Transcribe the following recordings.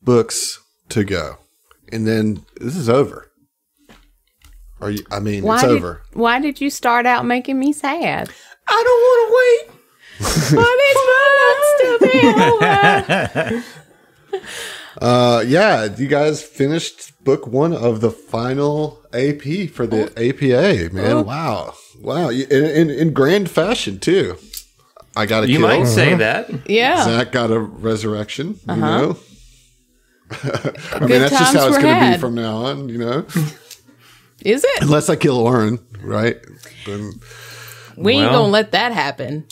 books to go, and then this is over. It's over. Why did you start out making me sad? I don't want to wait. But it's not still over. You guys finished book 1 of the final AP for the APA, man. Oh. Wow. In grand fashion, too. I got a kill. You might say that. Yeah. Zach got a resurrection, you know? Good that's just how it's going to be had. from now on, you know? Is it? Unless I kill Oren, right? Then We ain't gonna let that happen.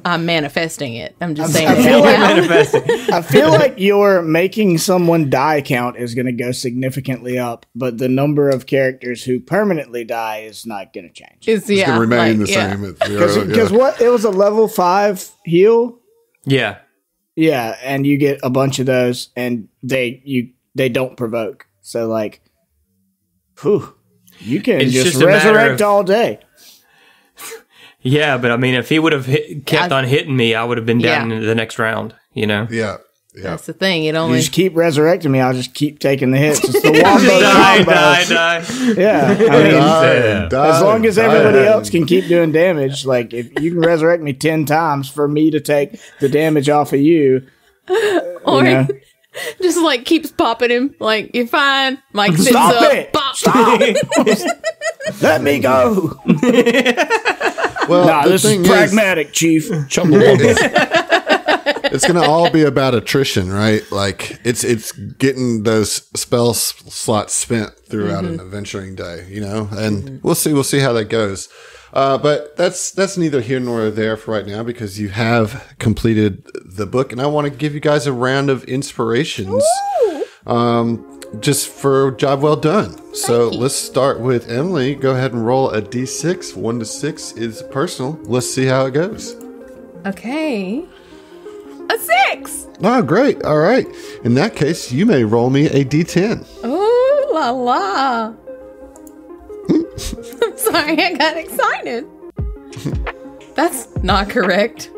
I'm manifesting it. I'm just saying. I feel like your making someone die count is going to go significantly up, but the number of characters who permanently die is not going to change. It's going to remain the same at 0. Because what? It was a level 5 heal? Yeah. Yeah, and you get a bunch of those, and they don't provoke. So, like, whew, you can just resurrect all day. Yeah, but I mean, if he would have kept on hitting me, I would have been down in the next round, you know? Yeah. That's the thing. It You only just keep resurrecting me, I'll just keep taking the hits. It's the wombo die. Yeah, I mean, Die, as long as everybody die. else can keep doing damage, like if you can resurrect me 10 times for me to take the damage off of you, or you know. just like keeps popping him. Like, you're fine. Mike sits Stop up. it! Pop. Stop! Let me go. Well, Nah, the this is thing pragmatic, Chief. It's going to all be about attrition, right? Like it's getting those spell slots spent throughout an adventuring day, you know. And we'll see how that goes. But that's neither here nor there for right now because you have completed the book, and I want to give you guys a round of inspirations. Just for a job well done. So let's start with Emily. Go ahead and roll a d6. 1 to 6 is personal. Let's see how it goes. Okay. A 6. Oh, great. All right. In that case, you may roll me a d10. Ooh la la. I'm sorry, I got excited. That's not correct.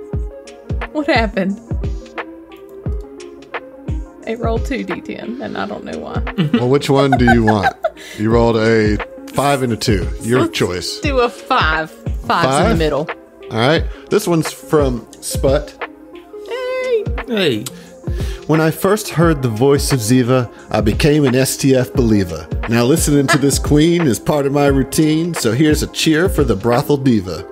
What happened? I rolled 2 d10, and I don't know why. Well, which one do you want? You rolled a 5 and a 2. Your choice. Do a 5. 5's in the middle. All right. This one's from Sput. Hey. When I first heard the voice of Ziva, I became an STF believer. Now listening to this queen is part of my routine, so here's a cheer for the brothel diva.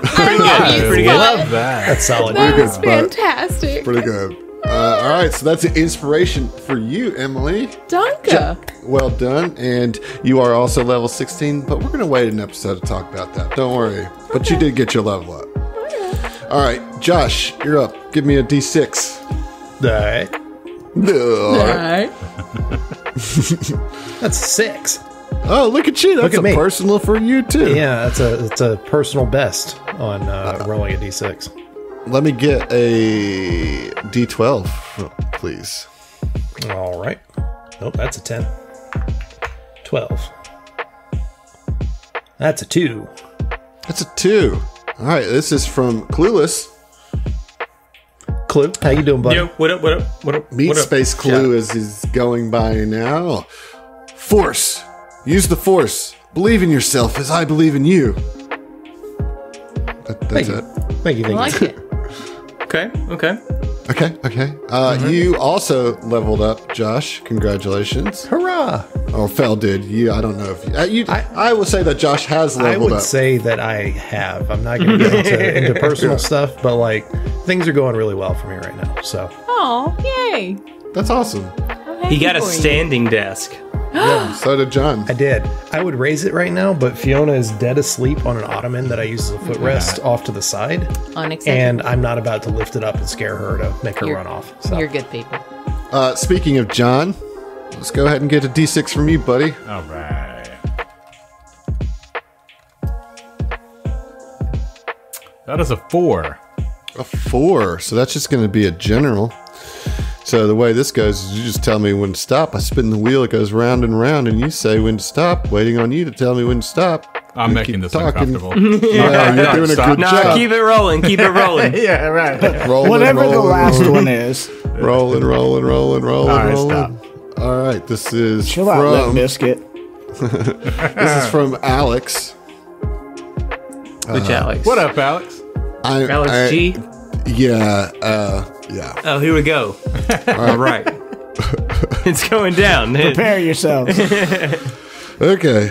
I love you, Pretty good. Spud. Love that. That's solid. That was Spud. fantastic. Pretty good. All right, so that's an inspiration for you, Emily. Danke. Well done. And you are also level 16, but we're going to wait an episode to talk about that. Don't worry. But you did get your level up. All right, Josh, you're up. Give me a d6. All right. Alright. That's 6. Oh, look at you. That's Look at me. personal for you, too. Yeah, it's a personal best on rolling a d6. Let me get a d12, please. All right. Nope, that's a 10. 12. That's a 2. That's a 2. All right, this is from Clueless. Clue, how you doing, buddy? Yo, what up? Meat Space Clue as he's going by now. Force. Use the Force. Believe in yourself as I believe in you. That's it. Thank you. I like it. Okay. Okay. You also leveled up, Josh. Congratulations. Hurrah! Or Fel did. I don't know if you. I will say that Josh has I leveled would up. say that I have. I'm not going to get into personal stuff, but like things are going really well for me right now. So Oh, yay. That's awesome. He got a standing desk. Yeah, so did John. I did. I would raise it right now, but Fiona is dead asleep on an ottoman that I use as a footrest off to the side, Unacceptable. and I'm not about to lift it up and scare her to make her run off. So. You're good people. Speaking of John, let's go ahead and get a d6 from you, buddy. All right. That is a 4. A 4. So that's just going to be a general. So the way this goes is you just tell me when to stop. I spin the wheel, it goes round and round, and you say when to stop, waiting on you to tell me when to stop. I'm You making keep this talking. uncomfortable. Yeah, you're doing a good Nah, job. keep it rolling. Yeah, right. Rolling, Whatever the rolling, last rolling. one is. Rolling. All right, stop. All right, this is Chill out, Limp from Bizkit. this is from Alex. Which Alex? What up, Alex? Alex G? Yeah. Oh, here we go. All right. It's going down. Prepare yourselves. Okay.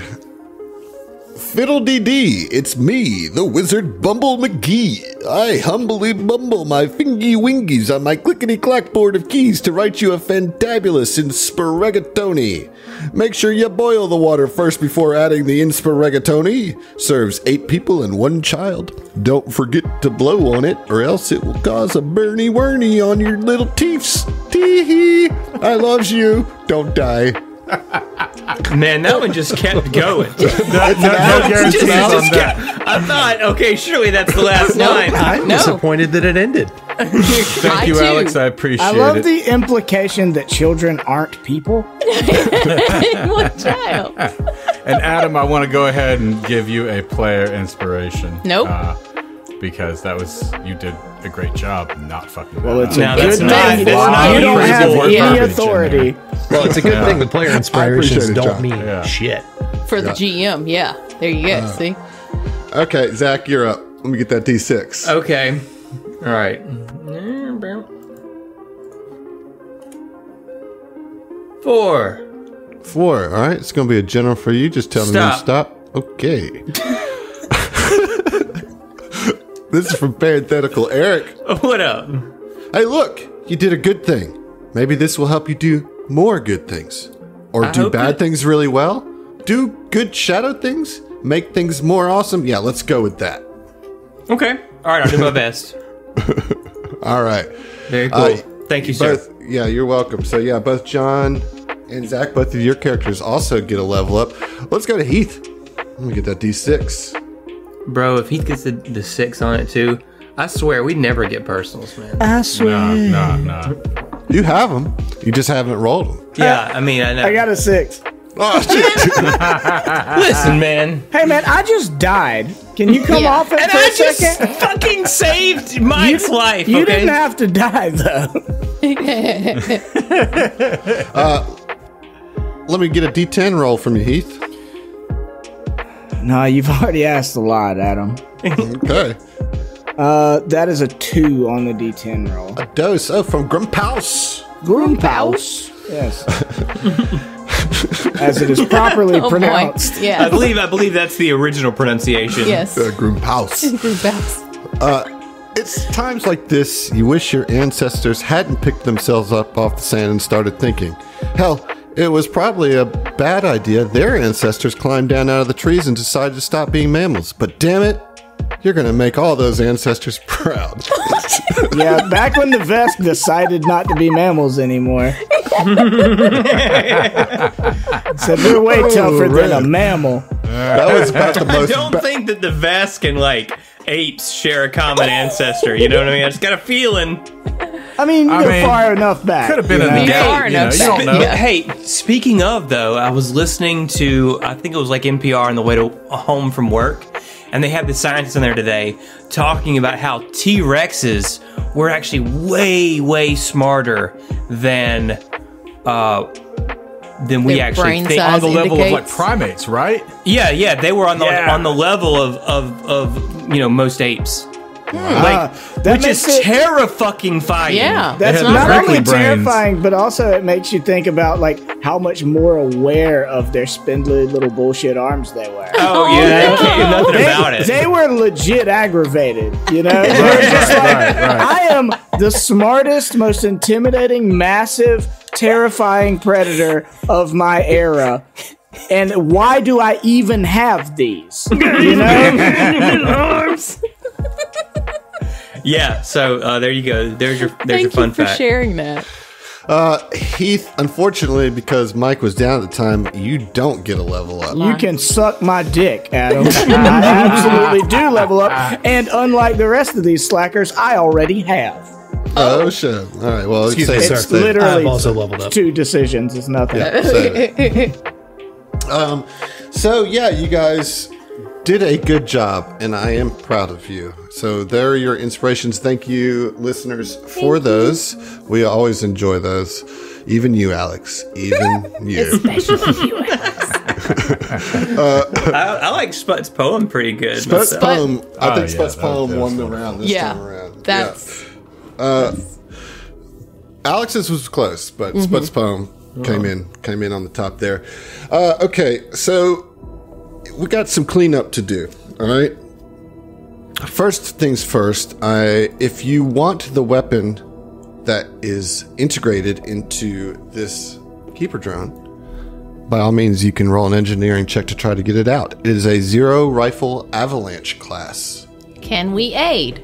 Fiddle-dee-dee, it's me, the wizard Bumble McGee. I humbly bumble my fingy-wingies on my clickety-clackboard of keys to write you a fantabulous inspiragatoni. Make sure you boil the water first before adding the inspiragatoni. Serves 8 people and 1 child. Don't forget to blow on it, or else it will cause a burny-wurny on your little teeths. Tee-hee. I loves you. Don't die. Man, that one just kept going. No guarantees on that. I thought, okay, surely that's the last line. I'm No. disappointed that it ended. Thank you, too. Alex. I appreciate I love it. the implication that children aren't people. What child? And Adam, I want to go ahead and give you a player inspiration. Nope. Because you did a great job not fucking Well, that it's up. a Now, good that's thing not- that's not you don't usable have word any verbiage authority. Well, it's a good thing with player inspirations it, don't John. mean Yeah. shit. For the GM, yeah. There you go. See? Okay, Zach, you're up. Let me get that D6. Okay. All right. 4. 4. All right, it's going to be a general for you. Just tell me when to Stop. stop. Okay. This is from Parenthetical Eric. What up? Hey, look, you did a good thing. Maybe this will help you do more good things. Or I do hope bad it- things really well. Do good shadow things. Make things more awesome. Yeah, let's go with that. Okay. All right, I'll do my best. All right. Very cool. Thank you, sir. Yeah, you're welcome. So yeah, both John and Zach, both of your characters also get a level up. Let's go to Heath. Let me get that D6. Bro, if he gets the 6 on it too, I swear we never get personals, man. I swear. No. You have them. You just haven't rolled them. Yeah, I mean, I know. I got a 6. Oh, shit. Listen, man. Hey, man, I just died. Can you come Yeah. off it And for I a just second? fucking saved Mike's life, You okay? didn't have to die, though. Let me get a D10 roll from you, Heath. No, you've already asked a lot, Adam. Okay. That is a 2 on the D10 roll. A dose. Oh, from Grumphouse. Grumphouse. Yes. As it is properly Oh, boy. pronounced. I Yeah. believe that's the original pronunciation. Yes. Grumphouse. Group house. It's times like this you wish your ancestors hadn't picked themselves up off the sand and started thinking. Hell, it was probably a bad idea their ancestors climbed down out of the trees and decided to stop being mammals. But damn it, you're going to make all those ancestors proud. Yeah, back when the Vesk decided not to be mammals anymore. Said we're way tougher than a mammal. That was about the I most... don't think that the Vesk and, apes share a common ancestor. You know what I mean? I just got a feeling. I mean, I you're mean, far enough back. Could have been you in the know? gate. Far enough You don't back. know. Yeah. Hey, speaking of, though, I was listening to, I think it was NPR on the way to home from work, and they had the scientists in there today talking about how T-Rexes were actually way, way smarter than we Their actually brain think. size On the level of indicates- primates, right? Yeah, they were on the Yeah. on the level of most apes. That Which makes is it- terrifying. Yeah. That's They had not prickly only brains. terrifying, but also it makes you think about how much more aware of their spindly little bullshit arms they were. Oh yeah, I can't do nothing about it. They were legit aggravated, you know? They were just I am the smartest, most intimidating, massive, terrifying predator of my era. And why do I even have these? You know? Yeah, so there you go. There's your Thank you fun for fact. sharing that. Heath, unfortunately, because Mike was down at the time, you don't get a level up. You can suck my dick, Adam. I absolutely do level up. And unlike the rest of these slackers, I already have. Oh, shit. All right, well, Excuse me, save- sir. It's literally I've also leveled up. 2 decisions. It's nothing. So yeah, you guys did a good job, and I am proud of you. So there are your inspirations. Thank you, listeners, for those. We always enjoy those. Even you, Alex. Even you. Especially you, Alex. I like Sput's poem pretty good. Sput's poem. I think yeah, Sput's that poem won the wonderful. round this time around. That's Alex's was close, but Sput's poem came in on the top there. Okay, so we got some cleanup to do. All right. First things first. If you want the weapon that is integrated into this keeper drone, by all means, you can roll an engineering check to try to get it out. It is a 0 rifle avalanche class. Can we aid?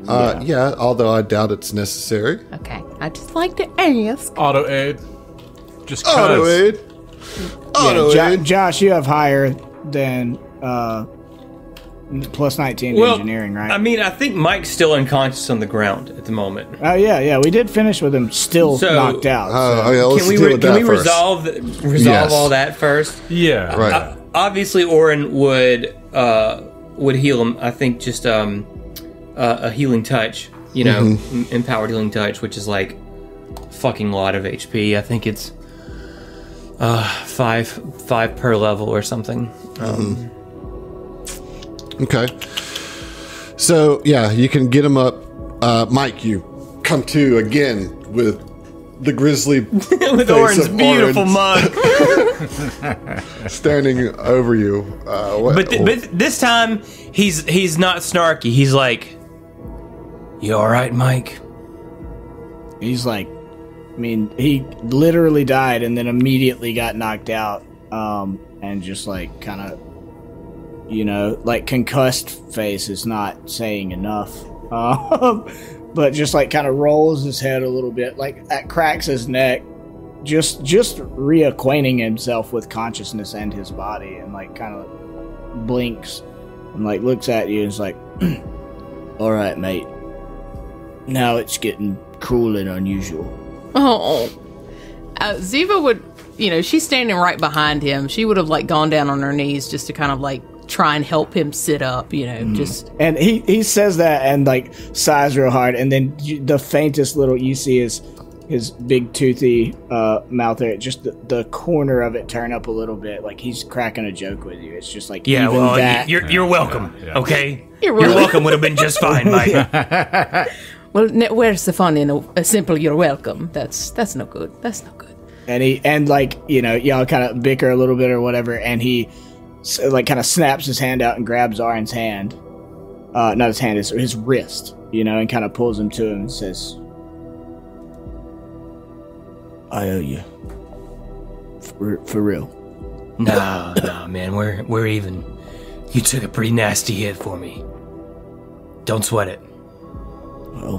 Yeah, although I doubt it's necessary. Okay. I just like to ask. Auto aid. Just Auto cause. aid. Auto aid. Josh, you have higher than plus 19 to engineering, right? I mean, I think Mike's still unconscious on the ground at the moment. Oh yeah. We did finish with him still knocked out. Yeah, let's deal with that first. resolve all that first? Yeah. Right. Obviously, Orin would heal him. I think just a healing touch, empowered healing touch, which is like fucking lot of HP. I think it's 5 per level or something. Okay. So, yeah, you can get him up. Mike, you come to again with the grizzly with face Orin's of beautiful Orin mug. standing over you. But this time, he's not snarky. He's like, "You all right, Mike?" He's like, I mean, he literally died and then immediately got knocked out, and just like kind of, like concussed face is not saying enough, but just like kind of rolls his head a little bit, like cracks his neck, just reacquainting himself with consciousness and his body, and like kind of blinks and like looks at you and is like, "All right, mate. Now it's getting cruel and unusual." Oh. Ziva would, she's standing right behind him. She would have like gone down on her knees just to kind of like try and help him sit up, just. And he says that and like sighs real hard, and then the faintest little you see is his big toothy mouth there, just the corner of it turn up a little bit, like he's cracking a joke with you. It's just like, yeah, even well, that. you're welcome. Yeah. Okay, you're welcome would have been just fine, Mike. Well, where's the fun in a simple "you're welcome"? That's no good. That's no good. And y'all kind of bicker a little bit or whatever, and he like kind of snaps his hand out and grabs Arin's hand, not his hand, his wrist, and kind of pulls him to him and says, "I owe you, for real." No, man, we're even. You took a pretty nasty hit for me. Don't sweat it. Well,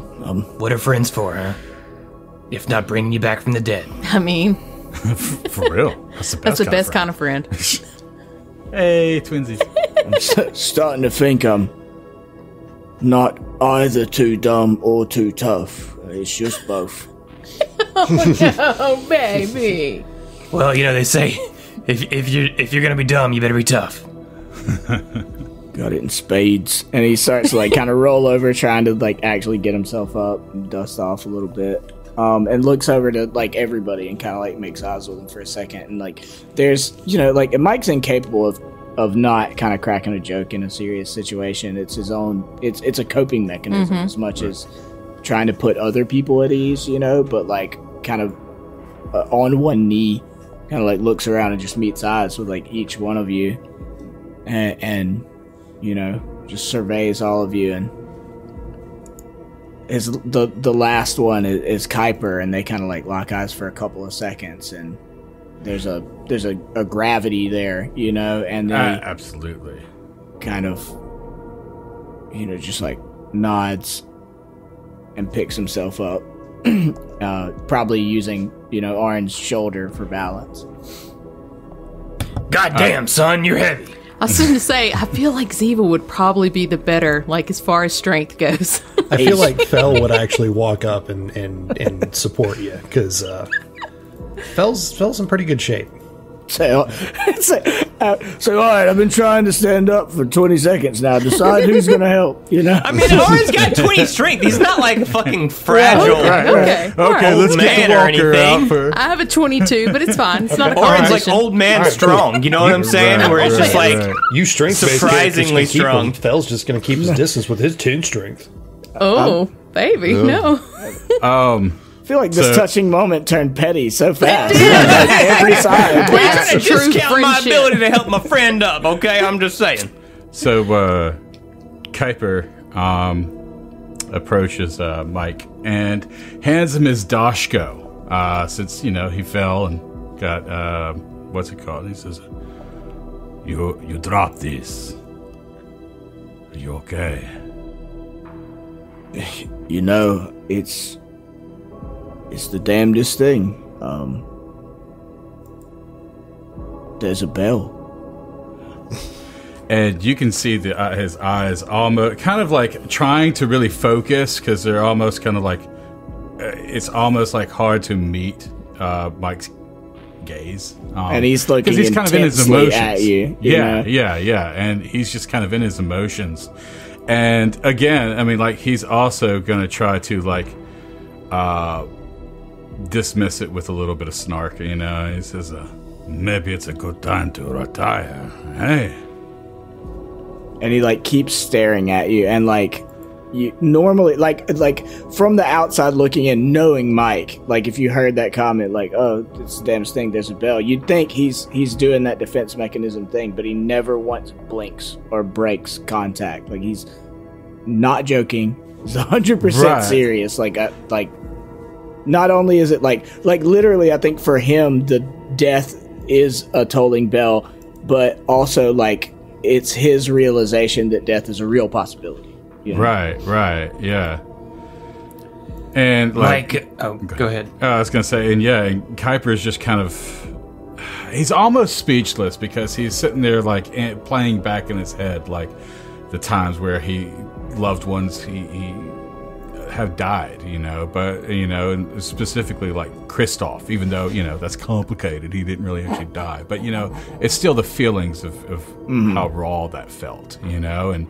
what are friends for, huh? If not bringing you back from the dead. I mean, for real. That's the best kind of friend. Hey, twinsies. I'm starting to think I'm not either too dumb or too tough. It's just both. Oh no, baby. Well, they say if you're gonna be dumb, you better be tough. Got it in spades. And he starts to like kind of roll over, trying to like actually get himself up and dust off a little bit. And looks over to like everybody and kind of like makes eyes with him for a second. And like there's like Mike's incapable of not kind of cracking a joke in a serious situation. It's his own. It's a coping mechanism as much as trying to put other people at ease. But like kind of on one knee, kind of like looks around and just meets eyes with like each one of you, and just surveys all of you, and is the last one is Kuiper, and they kind of like lock eyes for a couple of seconds, and there's a gravity there, and then absolutely kind of just like nods and picks himself up, probably using Orin's shoulder for balance. God damn, son, you're heavy. I was going to say, I feel like Ziva would probably be the better, like as far as strength goes. I feel like Fel would actually walk up and support you, because Fel's in pretty good shape. So, all right, I've been trying to stand up for 20 seconds now. Decide who's going to help, you know? I mean, Oren's got 20 strength. He's not like fucking fragile. Okay. Okay, let's get the Man or walker out anything. for. I have a 22, but it's fine. It's not a Oren's competition. like old man strong. You know what I'm saying? Right, Where it's just right, like, right. You strength-based Surprisingly characters can keep strong. him. Fell's just going to keep his distance with his toon strength. Oh, baby, no. I feel like this So- touching moment turned petty so fast. Like every side. we're trying to True discount my friendship. ability to help my friend up, okay? I'm just saying. So, Kuiper approaches Mike and hands him his Dashko. Since, you know, he fell and got, what's it called? He says, You dropped this. Are you okay? You know, it's the damnedest thing. There's a bell. And you can see his eyes almost kind of like trying to really focus because they're almost kind of like it's almost like hard to meet Mike's gaze. And he's looking 'cause he's kind of in his intensely emotions. at you. Yeah. And he's just kind of in his emotions. And again, I mean, like he's also going to try to like dismiss it with a little bit of snark. You know, he says, "Maybe it's a good time to retire." Hey. And he like keeps staring at you, and like you normally like from the outside looking in, knowing Mike, like if you heard that comment, like, oh, it's the damnest thing, there's a bell, you'd think he's doing that defense mechanism thing, but he never once blinks or breaks contact. Like he's not joking. He's 100% Right. serious. Like not only is it like literally, I think for him the death is a tolling bell, but also like it's his realization that death is a real possibility. You know? Right, yeah. And like, Go ahead. I was gonna say, and Kuiper is just kind of, he's almost speechless because he's sitting there like playing back in his head like the times where loved ones he have died, you know, but you know, and specifically like Kristoff, even though, you know, that's complicated, he didn't really actually die, but you know, it's still the feelings of how raw that felt, you know, and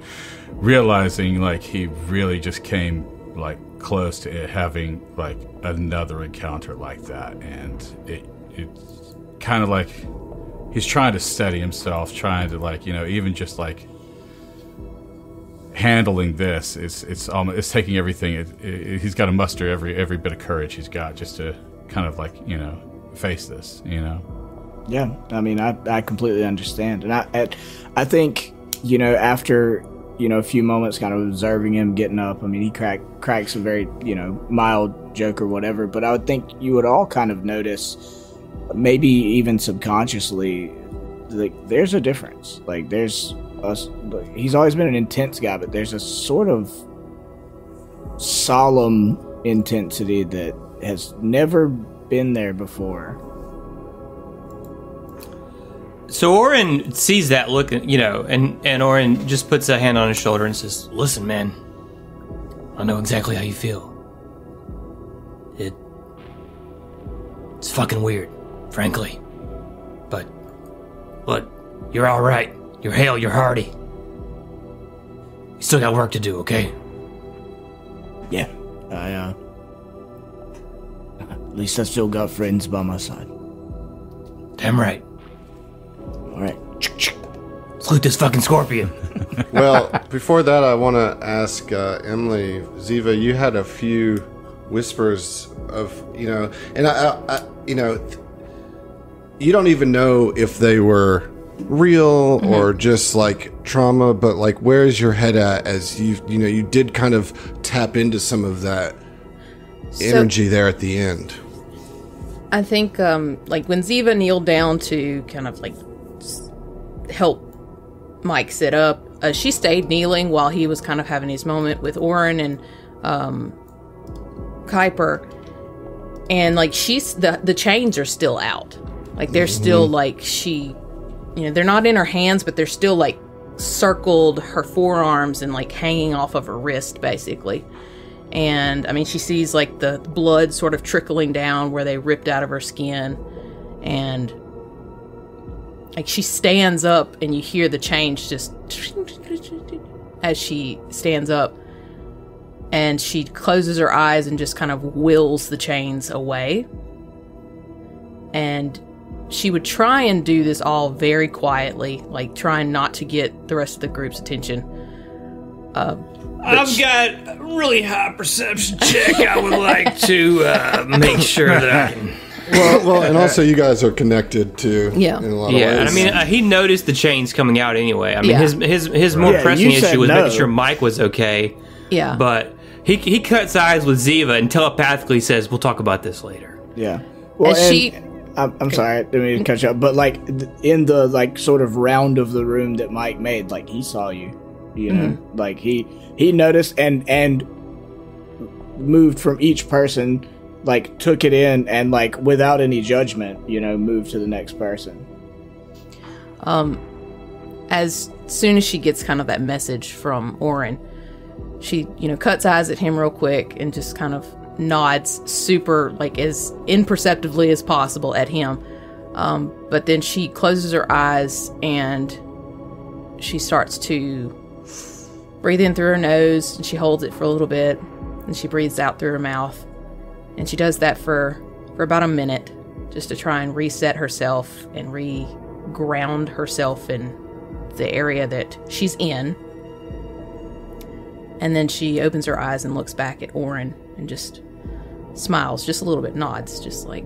realizing like he really just came like close to having like another encounter like that, and it's kind of like he's trying to steady himself, trying to like, you know, even just like handling this, it's taking everything. He's got to muster every bit of courage he's got just to kind of like, you know, face this, you know. Yeah, I mean, I completely understand, and I think, you know, after, you know, a few moments kind of observing him getting up, I mean, he cracks a very, you know, mild joke or whatever, but I would think you would all kind of notice, maybe even subconsciously, like there's a difference. Like he's always been an intense guy, but there's a sort of solemn intensity that has never been there before. So Oren sees that look, you know, and Oren just puts a hand on his shoulder and says, "Listen, man, I know exactly how you feel. It's fucking weird, frankly. But you're all right. You're hale, you're hardy. You still got work to do, okay?" Yeah, at least I still got friends by my side. Damn right. All right. Let's loot this fucking scorpion. Well, before that, I want to ask Emily, Ziva, you had a few whispers of, you know, and I you know, you don't even know if they were real or just like trauma, but like, where's your head at as you know, you did kind of tap into some of that energy there at the end. I think, like, when Ziva kneeled down to kind of, like, help Mike sit up, she stayed kneeling while he was kind of having his moment with Oren and Kuiper. And, like, the chains are still out. Like, they're still, like, you know, they're not in her hands, but they're still, like, circled her forearms and, like, hanging off of her wrist, basically. And, I mean, she sees, like, the blood sort of trickling down where they ripped out of her skin. And like she stands up and you hear the change just as she stands up, and she closes her eyes and just kind of wills the chains away. And she would try and do this all very quietly, like trying not to get the rest of the group's attention. I've got a really high perception check. I would like to make sure that I can. Well, and also you guys are connected too. Yeah. In a lot of Yeah, ways. I mean, he noticed the chains coming out anyway. I mean, Yeah. his more Yeah, pressing you said issue was no. making sure Mike was okay. Yeah. But he cuts eyes with Ziva and telepathically says, "We'll talk about this later." Yeah. Well, And she- I'm sorry, I didn't mean to cut you up, but like in the like sort of round of the room that Mike made, like he saw you, you know, like he noticed and moved from each person, like took it in and like without any judgment, you know, moved to the next person. As soon as she gets kind of that message from Orin, she, cuts eyes at him real quick and just kind of nods super, like, as imperceptibly as possible at him. But then she closes her eyes and she starts to breathe in through her nose, and she holds it for a little bit, and she breathes out through her mouth. And she does that for about a minute, just to try and reset herself and re-ground herself in the area that she's in. And then she opens her eyes and looks back at Orin and just smiles, just a little bit, nods, just like,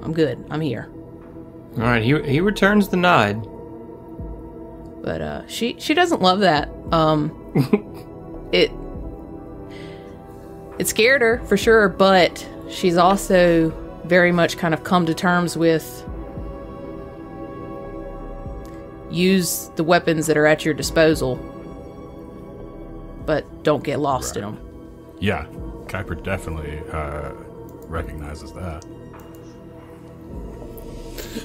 I'm good, I'm here. All right, he returns the nod. But she doesn't love that. It scared her for sure, but she's also very much kind of come to terms with use the weapons that are at your disposal, but don't get lost in them. Yeah, Kuiper definitely recognizes that.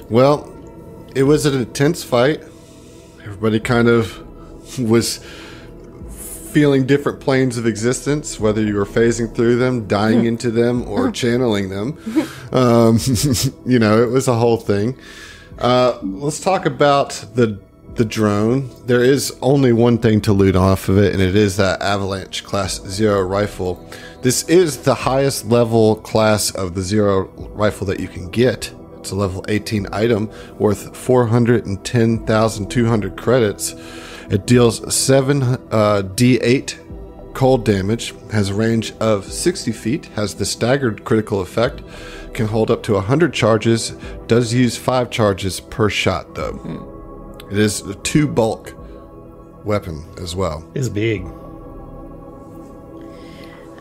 Well, it was an intense fight. Everybody kind of was feeling different planes of existence, whether you were phasing through them, dying into them, or channeling them. It was a whole thing. Let's talk about the drone. There is only one thing to loot off of it, and it is that Avalanche Class 0 rifle. This is the highest level class of the 0 rifle that you can get. It's a level 18 item worth 410,200 credits. It deals 7 D8 cold damage, has a range of 60 feet, has the staggered critical effect, can hold up to 100 charges, does use 5 charges per shot though. It is a 2 bulk weapon as well. It's big.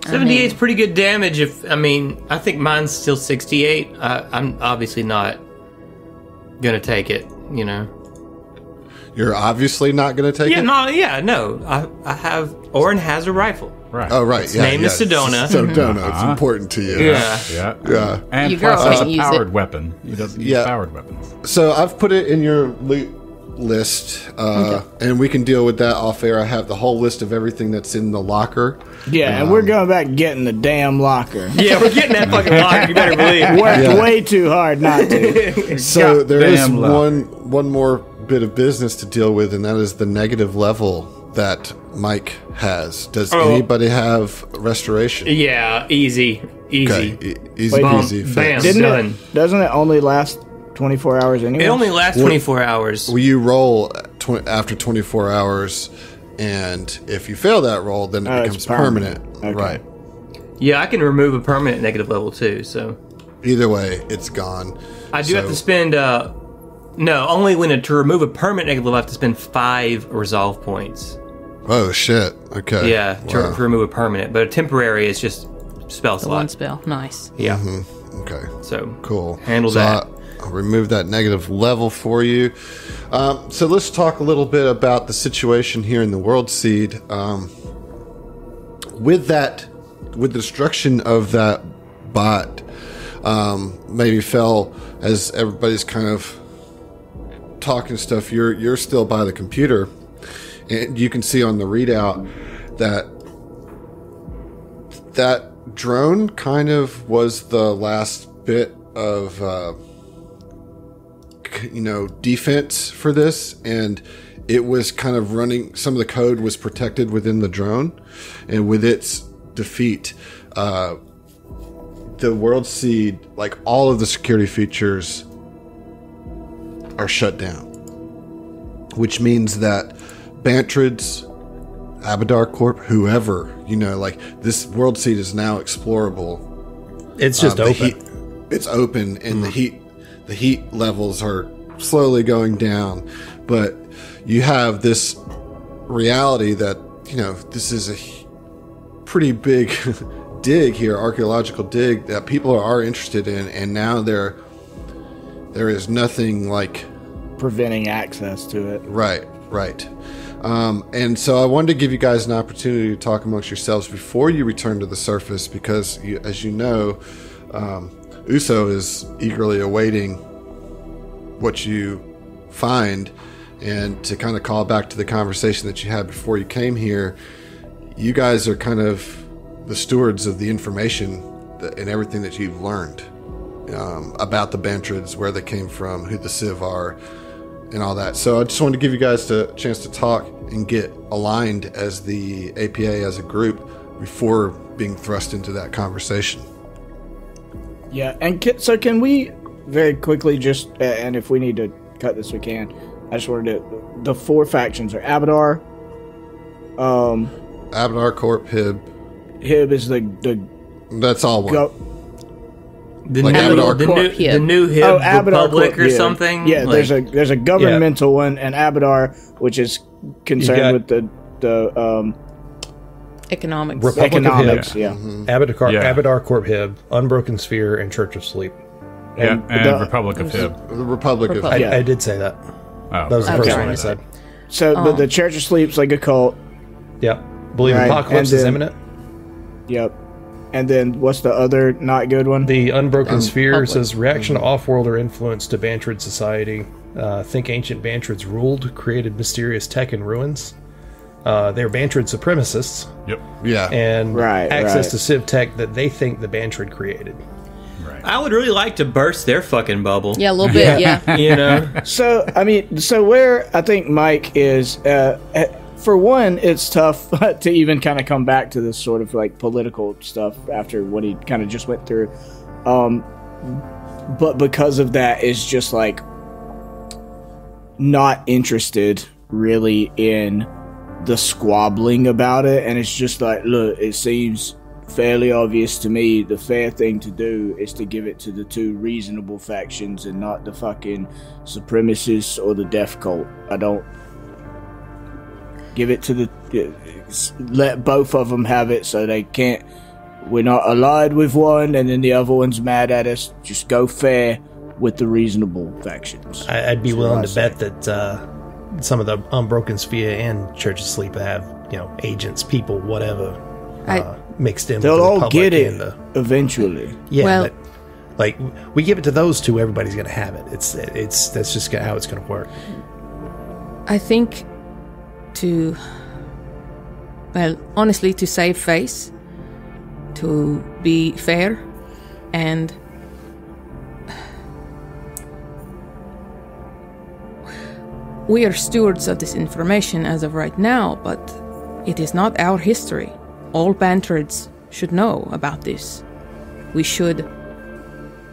78 is pretty good damage. I think mine's still 68. I'm obviously not gonna take it. You're obviously not going to take it? No. I have. Orin has a rifle. Right. Oh, right. Its name is Sedona. Sedona. It's important to you. Yeah. And You girls plus can't it's use a it. powered weapon. He doesn't use powered weapons. So I've put it in your loot list, and we can deal with that off air. I have the whole list of everything that's in the locker. Yeah, and we're going back and getting the damn locker. Yeah, we're getting that fucking locker. You better believe. Worked way too hard not to. So there is Damn locker. one more bit of business to deal with, and that is the negative level that Mike has. Does anybody have restoration? Yeah, easy. Okay, easy Wait, peasy. bam. fix. Done. Doesn't it only last 24 hours anyway? It only lasts 24 hours. Well, you roll after 24 hours, and if you fail that roll, then it Oh, becomes it's permanent. Okay. Right. Yeah, I can remove a permanent negative level too. So Either way, it's gone. I do have to spend. No, only to remove a permanent negative level, I have to spend 5 resolve points. Oh shit! Okay. Yeah, to remove a permanent, but a temporary is just spell The slot. one spell. Nice. Yeah. Okay. So Cool. Handle so that. I'll remove that negative level for you. So let's talk a little bit about the situation here in the Worldseed. With the destruction of that bot, maybe fell as everybody's kind of talking stuff. You're still by the computer, and you can see on the readout that drone kind of was the last bit of big, defense for this, and it was kind of running. Some of the code was protected within the drone, and with its defeat, the Worldseed, like all of the security features, are shut down, which means that Bantrid's, Abadar Corp, whoever, this Worldseed is now explorable. It's just open. It's open, and the heat levels are slowly going down. But you have this reality that, this is a pretty big dig here, archaeological dig, that people are interested in, and now there is nothing like preventing access to it. Right. And so I wanted to give you guys an opportunity to talk amongst yourselves before you return to the surface, because as you know, Uso is eagerly awaiting what you find. And to kind of call back to the conversation that you had before you came here, you guys are kind of the stewards of the information and everything that you've learned about the Bantrids, where they came from, who the Civ are, and all that. So I just wanted to give you guys the chance to talk and get aligned as the APA as a group before being thrust into that conversation. Yeah, and so can we very quickly just, and if we need to cut this, we can. I just wanted to, the 4 factions are Abadar. Abadar Corp, Hib. Hib is the That's all one. The Abadar new Hib Republic Corp, or something. Yeah, there's a governmental one, and Abadar, which is concerned with the economics. Republic economics, of Hib. yeah. Mm-hmm. Abadar Corp Hib, Unbroken Sphere, and Church of Sleep. And Republic of Hib. The Republic of Hib. I did say that. Oh, That was the first one I said. So, but the Church of Sleep's like a cult. Yep. Believe Right, apocalypse and is then- imminent. Yep. And then what's the other not good one? The Unbroken Sphere Public. says reaction to off-world or influence to Bantrid society. Think ancient Bantrids ruled, created mysterious tech in ruins. They're Bantrid supremacists, Yep. Yeah. and Right, access right. to civ tech that they think the Bantrid created. I would really like to burst their fucking bubble. Yeah, a little bit, yeah. So, so where I think Mike is, for one, it's tough to even kind of come back to this sort of like political stuff after what he kind of just went through. But because of that, is just like not interested really in the squabbling about it. And it's just like, look, it seems fairly obvious to me the fair thing to do is to give it to the 2 reasonable factions and not the fucking supremacists or the death cult. I don't give it to let both of them have it, so they can't, we're not allied with one and then the other one's mad at us. Just go fair with the reasonable factions. I'd be That's willing what to bet that some of the Unbroken Sphere and Church of Sleep have, agents, people, whatever, mixed in. They'll with the all Republic get it and eventually. Yeah, Well- but like we give it to those 2, everybody's gonna have it. That's just how it's gonna work. I think honestly, to save face, to be fair, and we are stewards of this information as of right now, but it is not our history. All Bantrids should know about this. We should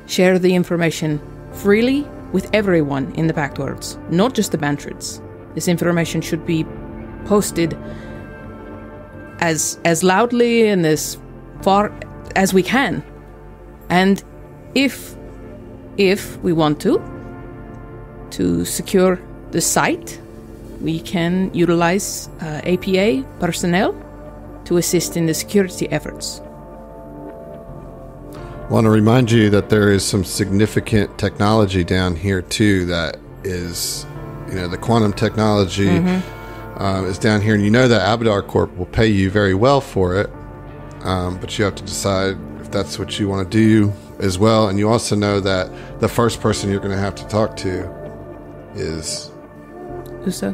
share the information freely with everyone in the Pact Worlds, not just the Bantrids. This information should be posted as loudly and as far as we can. And if we want to secure the site, we can utilize APA personnel to assist in the security efforts. I want to remind you that there is some significant technology down here too that is, the quantum technology is down here, and that Abadar Corp will pay you very well for it, but you have to decide if that's what you want to do as well. And you also know that the first person you're going to have to talk to is Uso,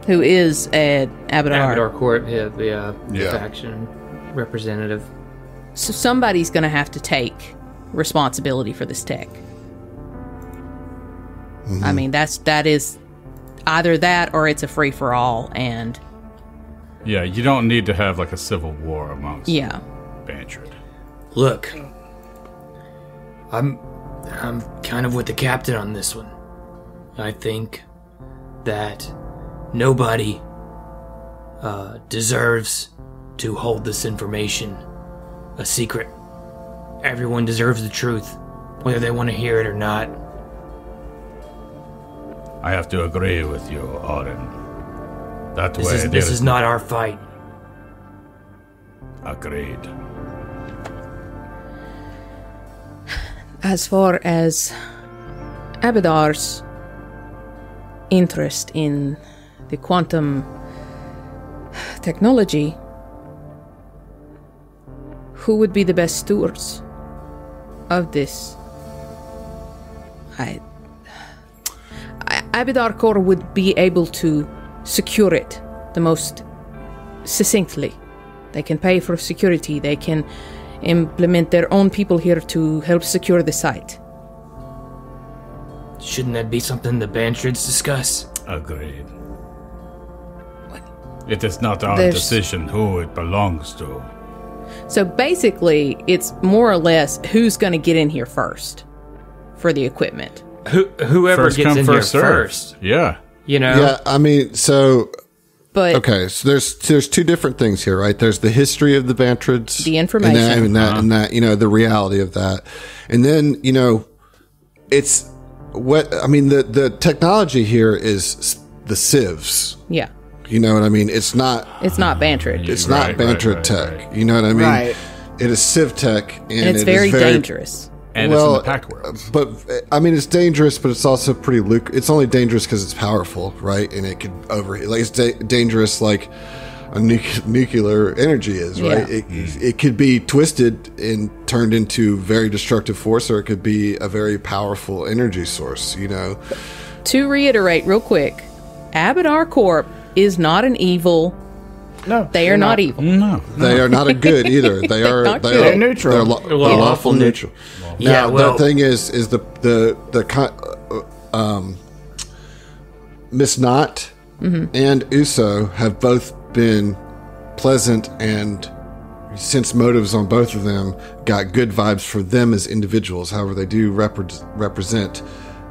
who is an Abadar Corp, the Yeah. faction representative. So somebody's going to have to take responsibility for this tech. I mean, that is either that or it's a free for all, and Yeah, you don't need to have like a civil war amongst Bantrid. Look, I'm kind of with the captain on this one. I think that nobody deserves to hold this information a secret. Everyone deserves the truth, whether they want to hear it or not. I have to agree with you, Orin. This is not our fight. Agreed. as far as Abadar's interest in the quantum technology, who would be the best stewards of this? Abadar Corps would be able to secure it the most succinctly. They can pay for security. They can implement their own people here to help secure the site. Shouldn't that be something the Bantrids discuss? Agreed. It is not our decision who it belongs to. So basically, it's more or less who's going to get in here first for the equipment. Whoever First gets come, in first here serve. first. Yeah. You know? Yeah, I mean, so... But okay, so there's two different things here, right? There's the history of the Bantrids. The information. And that, you know, the reality of that. And then, you know, it's... what I mean, the technology here is the sieves. yeah, You know what I mean? It's not Bantrid. it's not Bantrid tech. You know what I mean? Right. It is civ tech, and And it's it very is dangerous. And it's in the pact worlds. But I mean, it's dangerous, but it's also pretty It's only dangerous because it's powerful, right? And it could like it's dangerous like a nuclear energy is, right? Yeah. It could be twisted and turned into very destructive force, or it could be a very powerful energy source. You know. To reiterate real quick, Abadar Corp is not an evil. No, They are not evil. No. They are not a good either. They are not they good. are They're neutral. They're lawful neutral. Now, Yeah, well- the thing is Miss Knott and Uso have both been pleasant, and since motives on both of them got good vibes for them as individuals. However, they do represent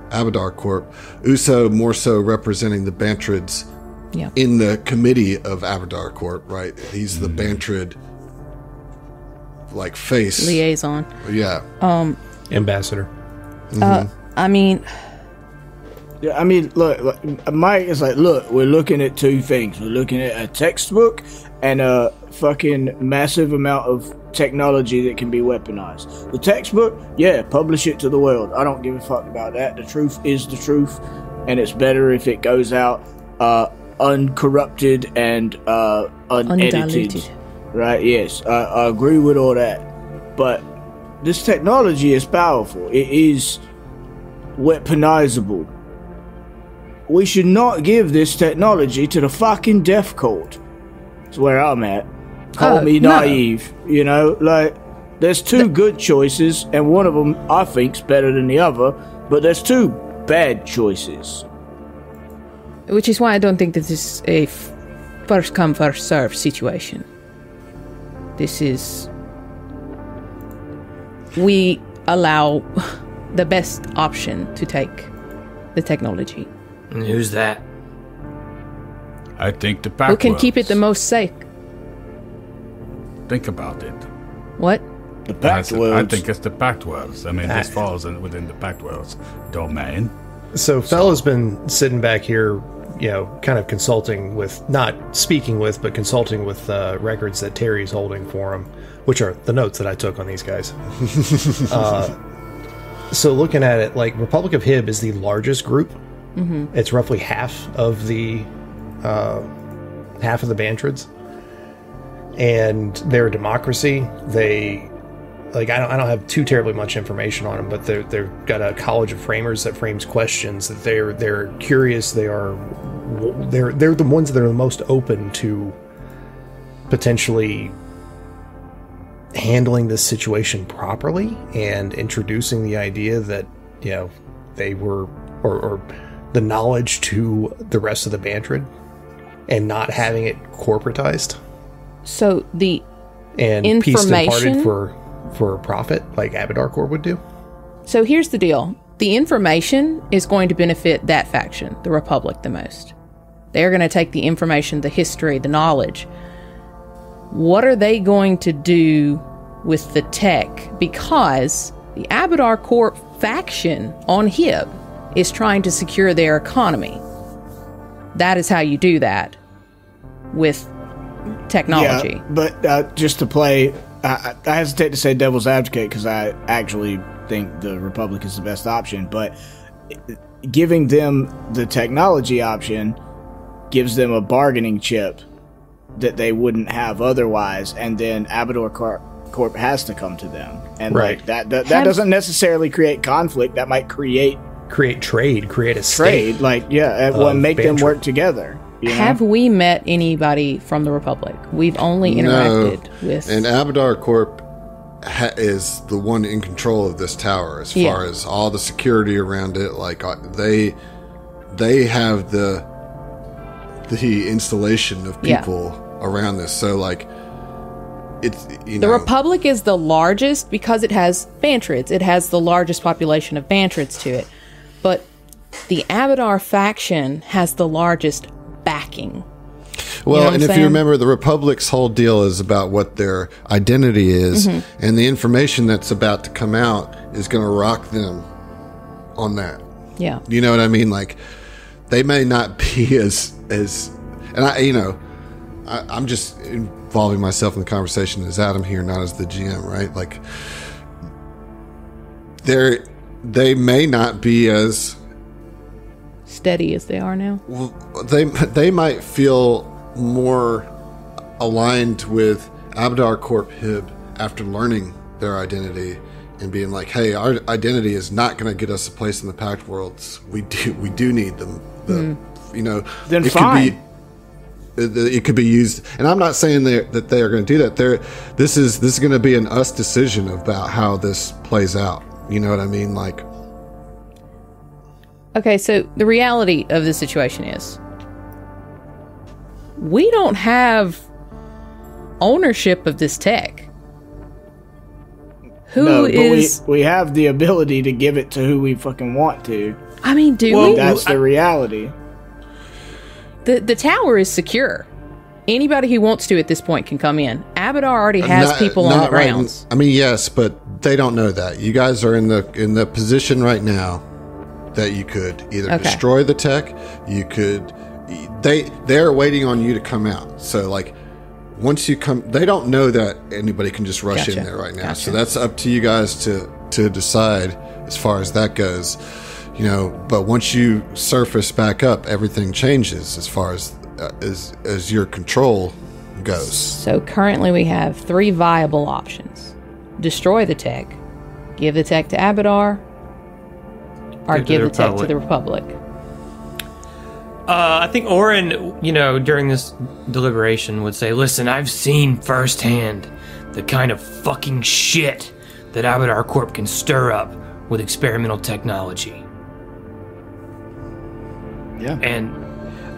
Abadar Corp. Uso more so representing the Bantrids Yeah. in the committee of Abadar Corp, right? He's the Bantrid like face. Liaison. Yeah. Ambassador. I mean, Yeah, I mean, look, Mike is like, look, we're looking at two things. We're looking at a textbook and a fucking massive amount of technology that can be weaponized. The textbook, yeah, publish it to the world. I don't give a fuck about that. The truth is the truth, and it's better if it goes out uncorrupted and unedited. Undiluted. Right, yes, I agree with all that. But this technology is powerful. It is weaponizable. We should not give this technology to the fucking Death Court. That's where I'm at. Call me no. naive, you know? Like, there's two good choices, and one of them I think's better than the other, but there's two bad choices. which is why I don't think that this is a first come, first serve situation. This is... we allow the best option to take the technology. And who's that? I think the pact Who can keep it worlds. the most safe? Think about it. What? The Pact I Worlds. think it's the pact worlds. I mean, this falls within the pact worlds domain. So Fella's been sitting back here, you know, kind of consulting with, not speaking with, but consulting with records that Terry's holding for him, which are the notes that I took on these guys. So looking at it, like, Republic of Hib is the largest group. Mm-hmm. It's roughly half of the Bantrids, and they're a democracy. They, like, I don't have too terribly much information on them, but they've got a college of framers that frames questions. That they're curious. They're the ones that are the most open to potentially handling this situation properly and introducing the idea that, they were, or the knowledge to the rest of the Bantrid and not having it corporatized. So the and pieced and parted for a profit like Abadar Corp would do. So here's the deal. The information is going to benefit that faction, the Republic, the most. They're going to take the information, the history, the knowledge. What are they going to do with the tech? Because the Abadar Corp faction on Hib is trying to secure their economy. That is how you do that with technology. Yeah, but just to play, I hesitate to say devil's advocate because I actually think the Republic is the best option, but giving them the technology option gives them a bargaining chip that they wouldn't have otherwise, and then Abadar Corp has to come to them, and right. like that doesn't necessarily create conflict. That might create trade, create a trade, make them work together. You know? Have we met anybody from the Republic? We've only interacted with... And Abadar Corp is the one in control of this tower as far as all the security around it. Like, they have the installation of people around this. So, like, it's, The Republic is the largest because it has Bantrids. It has the largest population of Bantrids to it. But the Abadar faction has the largest backing. Well, and if you remember, the Republic's whole deal is about what their identity is, and the information that's about to come out is going to rock them on that. Yeah. You know what I mean? Like, they may not be as and I'm just involving myself in the conversation as Adam here, not as the GM, right? Like, they may not be as steady as they are now. Well, they might feel more aligned with Abadar Corp Hib after learning their identity and being like, hey, our identity is not going to get us a place in the Pact Worlds. We do need them. Then fine. It could be used, and I'm not saying that they are going to do that. This is going to be an us decision about how this plays out. You know what I mean? Like, okay, so the reality of the situation is we don't have ownership of this tech. We have the ability to give it to who we fucking want to. I mean, we? That's the reality. The tower is secure. Anybody who wants to at this point can come in. Abadar already has people on the grounds. I mean, yes, but they don't know that. You guys are in the position right now that you could either destroy the tech, you could... They're waiting on you to come out. So, like, once you come... They don't know that anybody can just rush in there right now. So that's up to you guys to decide as far as that goes. But once you surface back up, everything changes as far as your control goes. So currently we have 3 viable options. Destroy the tech, give the tech to Abadar, or give the tech to the Republic. I think Oren, during this deliberation would say, listen, I've seen firsthand the kind of fucking shit that Abadar Corp can stir up with experimental technology. Yeah. And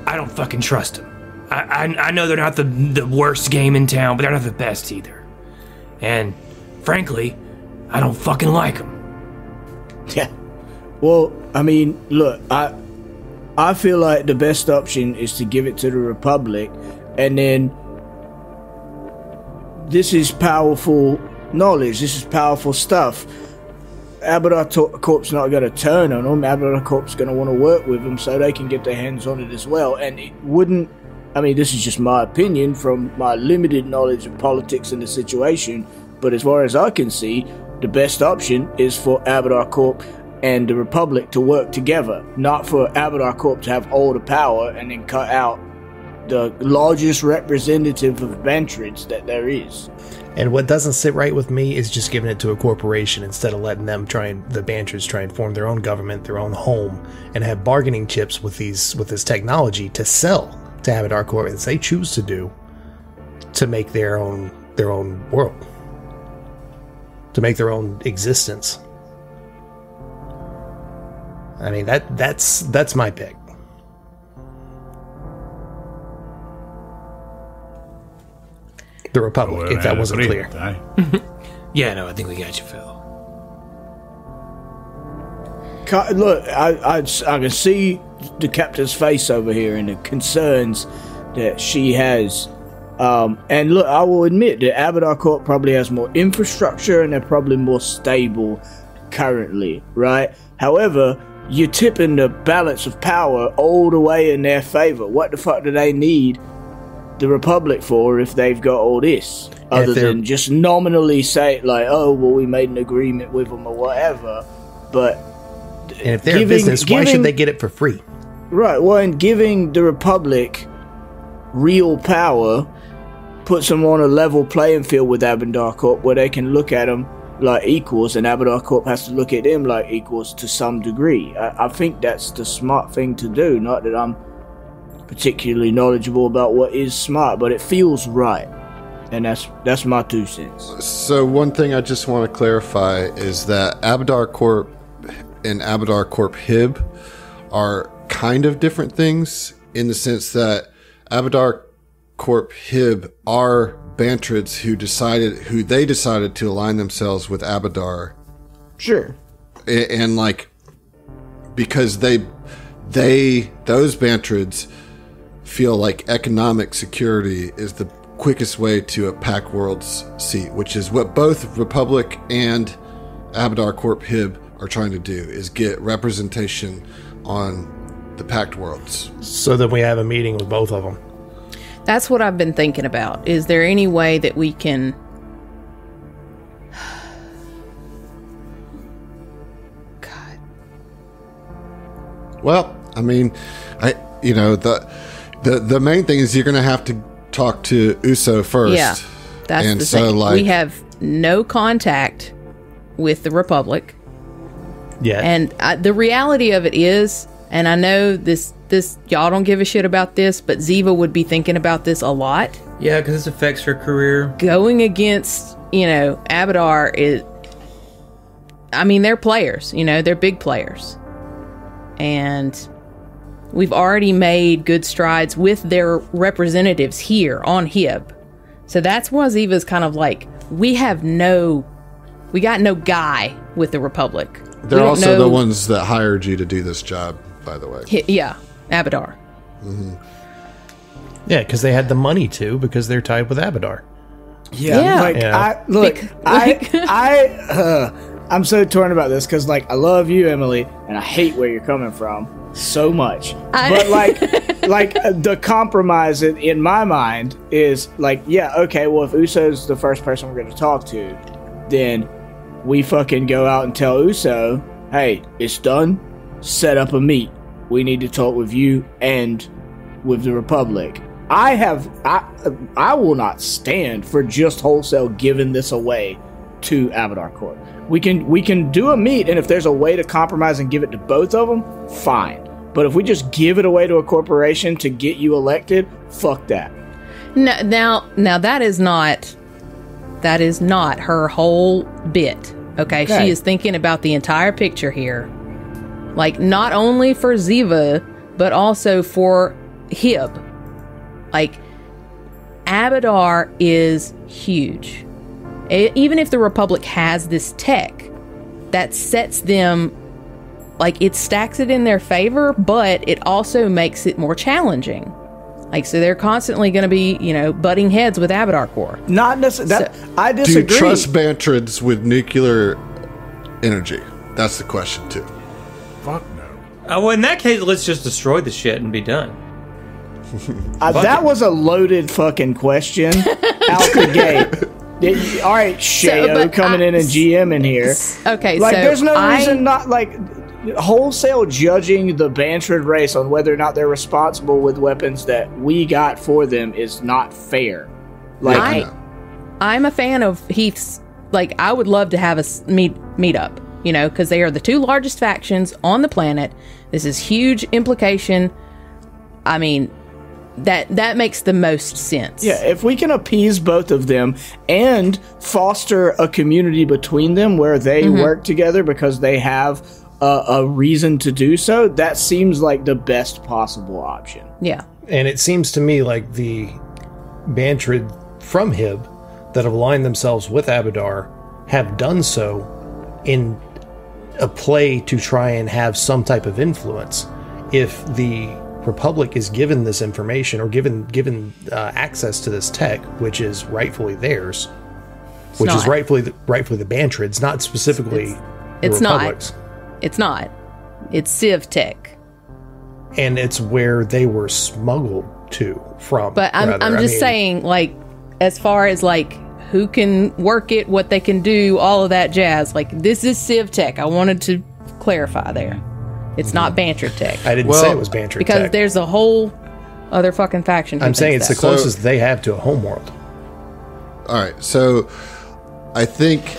I don't fucking trust them. I know they're not the worst game in town, but they're not the best either. And frankly, I don't fucking like them. Yeah. Well, I mean, look, I feel like the best option is to give it to the Republic, and then this is powerful knowledge. This is powerful stuff. Abadar Corp's not going to turn on them. Abadar Corp's going to want to work with them so they can get their hands on it as well. And it wouldn't... I mean, this is just my opinion from my limited knowledge of politics and the situation, but as far as I can see, the best option is for Abadar Corp and the Republic to work together, not for Abadar Corp to have all the power and then cut out the largest representative of Bantrids that there is. And what doesn't sit right with me is just giving it to a corporation instead of letting them the Bantrids try and form their own government, their own home, and have bargaining chips with this technology to sell to Abadar Corp as they choose to do to make their own world. to make their own existence. I mean, that's my pick. The Republic, if that wasn't clear. Yeah, no, I think we got you, Phil. Look, I can see the captain's face over here and the concerns that she has. And look, I will admit that Abadar Corp probably has more infrastructure and they're probably more stable currently, right? However, you're tipping the balance of power all the way in their favor. What the fuck do they need the Republic for if they've got all this? Other than just nominally say, like, oh, well, we made an agreement with them or whatever. But... And if they're a business, why should they get it for free? Right, well, and giving the Republic real power puts them on a level playing field with Abadar Corp where they can look at them like equals, and Abadar Corp has to look at them like equals to some degree. I think that's the smart thing to do. Not that I'm particularly knowledgeable about what is smart, but it feels right. And that's my 2 cents. So one thing I just want to clarify is that Abadar Corp and Abadar Corp Hib are kind of different things in the sense that Abadar Corp Hib are Bantrids who they decided to align themselves with Abadar. Sure. And like, because those Bantrids feel like economic security is the quickest way to a Pact World's seat, which is what both Republic and Abadar Corp Hib are trying to do, is get representation on the Pact Worlds. So that we have a meeting with both of them. That's what I've been thinking about. Is there any way that we can... God. Well, I mean, the main thing is you're going to have to talk to Uso first. Yeah, that's and the so thing. like we have no contact with the Republic. Yeah. And the reality of it is, and I know this y'all don't give a shit about this, but Ziva would be thinking about this a lot. Yeah, because this affects her career. Going against, Abadar is... I mean, they're players, they're big players. And we've already made good strides with their representatives here on Hib. So that's why Ziva's kind of like, we got no guy with the Republic. They're also the ones that hired you to do this job, by the way. Yeah, Abadar. Mm-hmm. Yeah, because they had the money to, because they're tied with Abadar. Yeah. I'm so torn about this because, like, I love you, Emily, and I hate where you're coming from so much. But the compromise in my mind is like, yeah, okay, well, if Uso's the first person we're going to talk to, then we fucking go out and tell Uso, hey, it's done. Set up a meet. We need to talk with you and with the Republic. I will not stand for just wholesale giving this away to Abadar Corp. We can do a meet, and if there's a way to compromise and give it to both of them, fine. But if we just give it away to a corporation to get you elected, fuck that. Now that is not her whole bit. Okay, she is thinking about the entire picture here. Like, not only for Ziva, but also for Hib. Like, Abadar is huge. Even if the Republic has this tech, that sets them, like, it stacks it in their favor, but it also makes it more challenging. Like, so they're constantly going to be, butting heads with Abadar Corp. Not necessarily. I disagree. Do you trust Bantrids with nuclear energy? That's the question, too. Fuck no. Well, in that case, let's just destroy the shit and be done. That was a loaded fucking question out the gate. All right, Shayo coming in and GM in here. Okay, like, so there's no reason not, like, wholesale judging the Bantrid race on whether or not they're responsible with weapons that we got for them is not fair. Like, I'm a fan of Heath's. Like, I would love to have a meet up, because they are the two largest factions on the planet. This is huge implication. I mean, that makes the most sense. Yeah, if we can appease both of them and foster a community between them where they work together because they have a reason to do so, that seems like the best possible option. Yeah. And it seems to me like the Bantrid from Hib that have aligned themselves with Abadar have done so in a play to try and have some type of influence. If the Republic is given this information or given access to this tech, which is rightfully theirs, which is rightfully the Bantrids, not specifically the Republic's. It's not. It's Civ Tech. And it's where they were smuggled to from. But I'm just saying, like, as far as like who can work it, what they can do, all of that jazz. Like, this is Civ Tech. I wanted to clarify there. It's not Bantrid Tech. I didn't say it was Bantrid Tech. Because there's a whole other fucking faction. I'm saying it's the closest they have to a homeworld. All right, so I think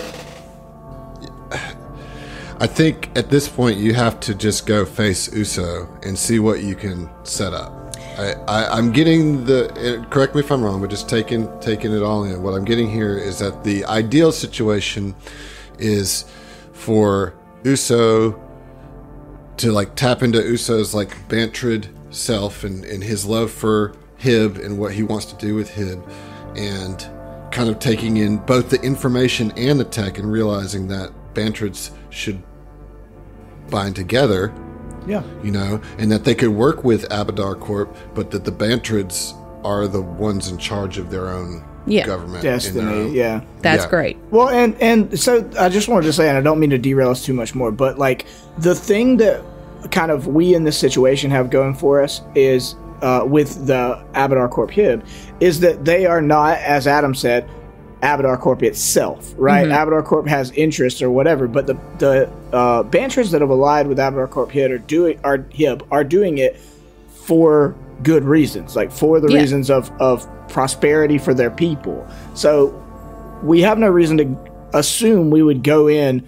at this point you have to just go face Uso and see what you can set up. I'm getting correct me if I'm wrong, but just taking it all in. What I'm getting here is that the ideal situation is for Uso to like tap into Uso's like Bantrid self and his love for Hib and what he wants to do with Hib, and kind of taking in both the information and the tech and realizing that Bantrids should bind together. Yeah. You know, and that they could work with Abadar Corp, but that the Bantrids are the ones in charge of their own government. Destiny, That's great. Well, and so I just wanted to say, and I don't mean to derail us too much more, but like the thing that kind of we in this situation have going for us is with the Abadar Corp Hib is that they are not, as Adam said, Abadar Corp itself, right? Abadar Corp has interests or whatever, but the Bantrids that have allied with Abadar Corp Hib are doing it for good reasons, like for the reasons of prosperity for their people. So we have no reason to assume we would go in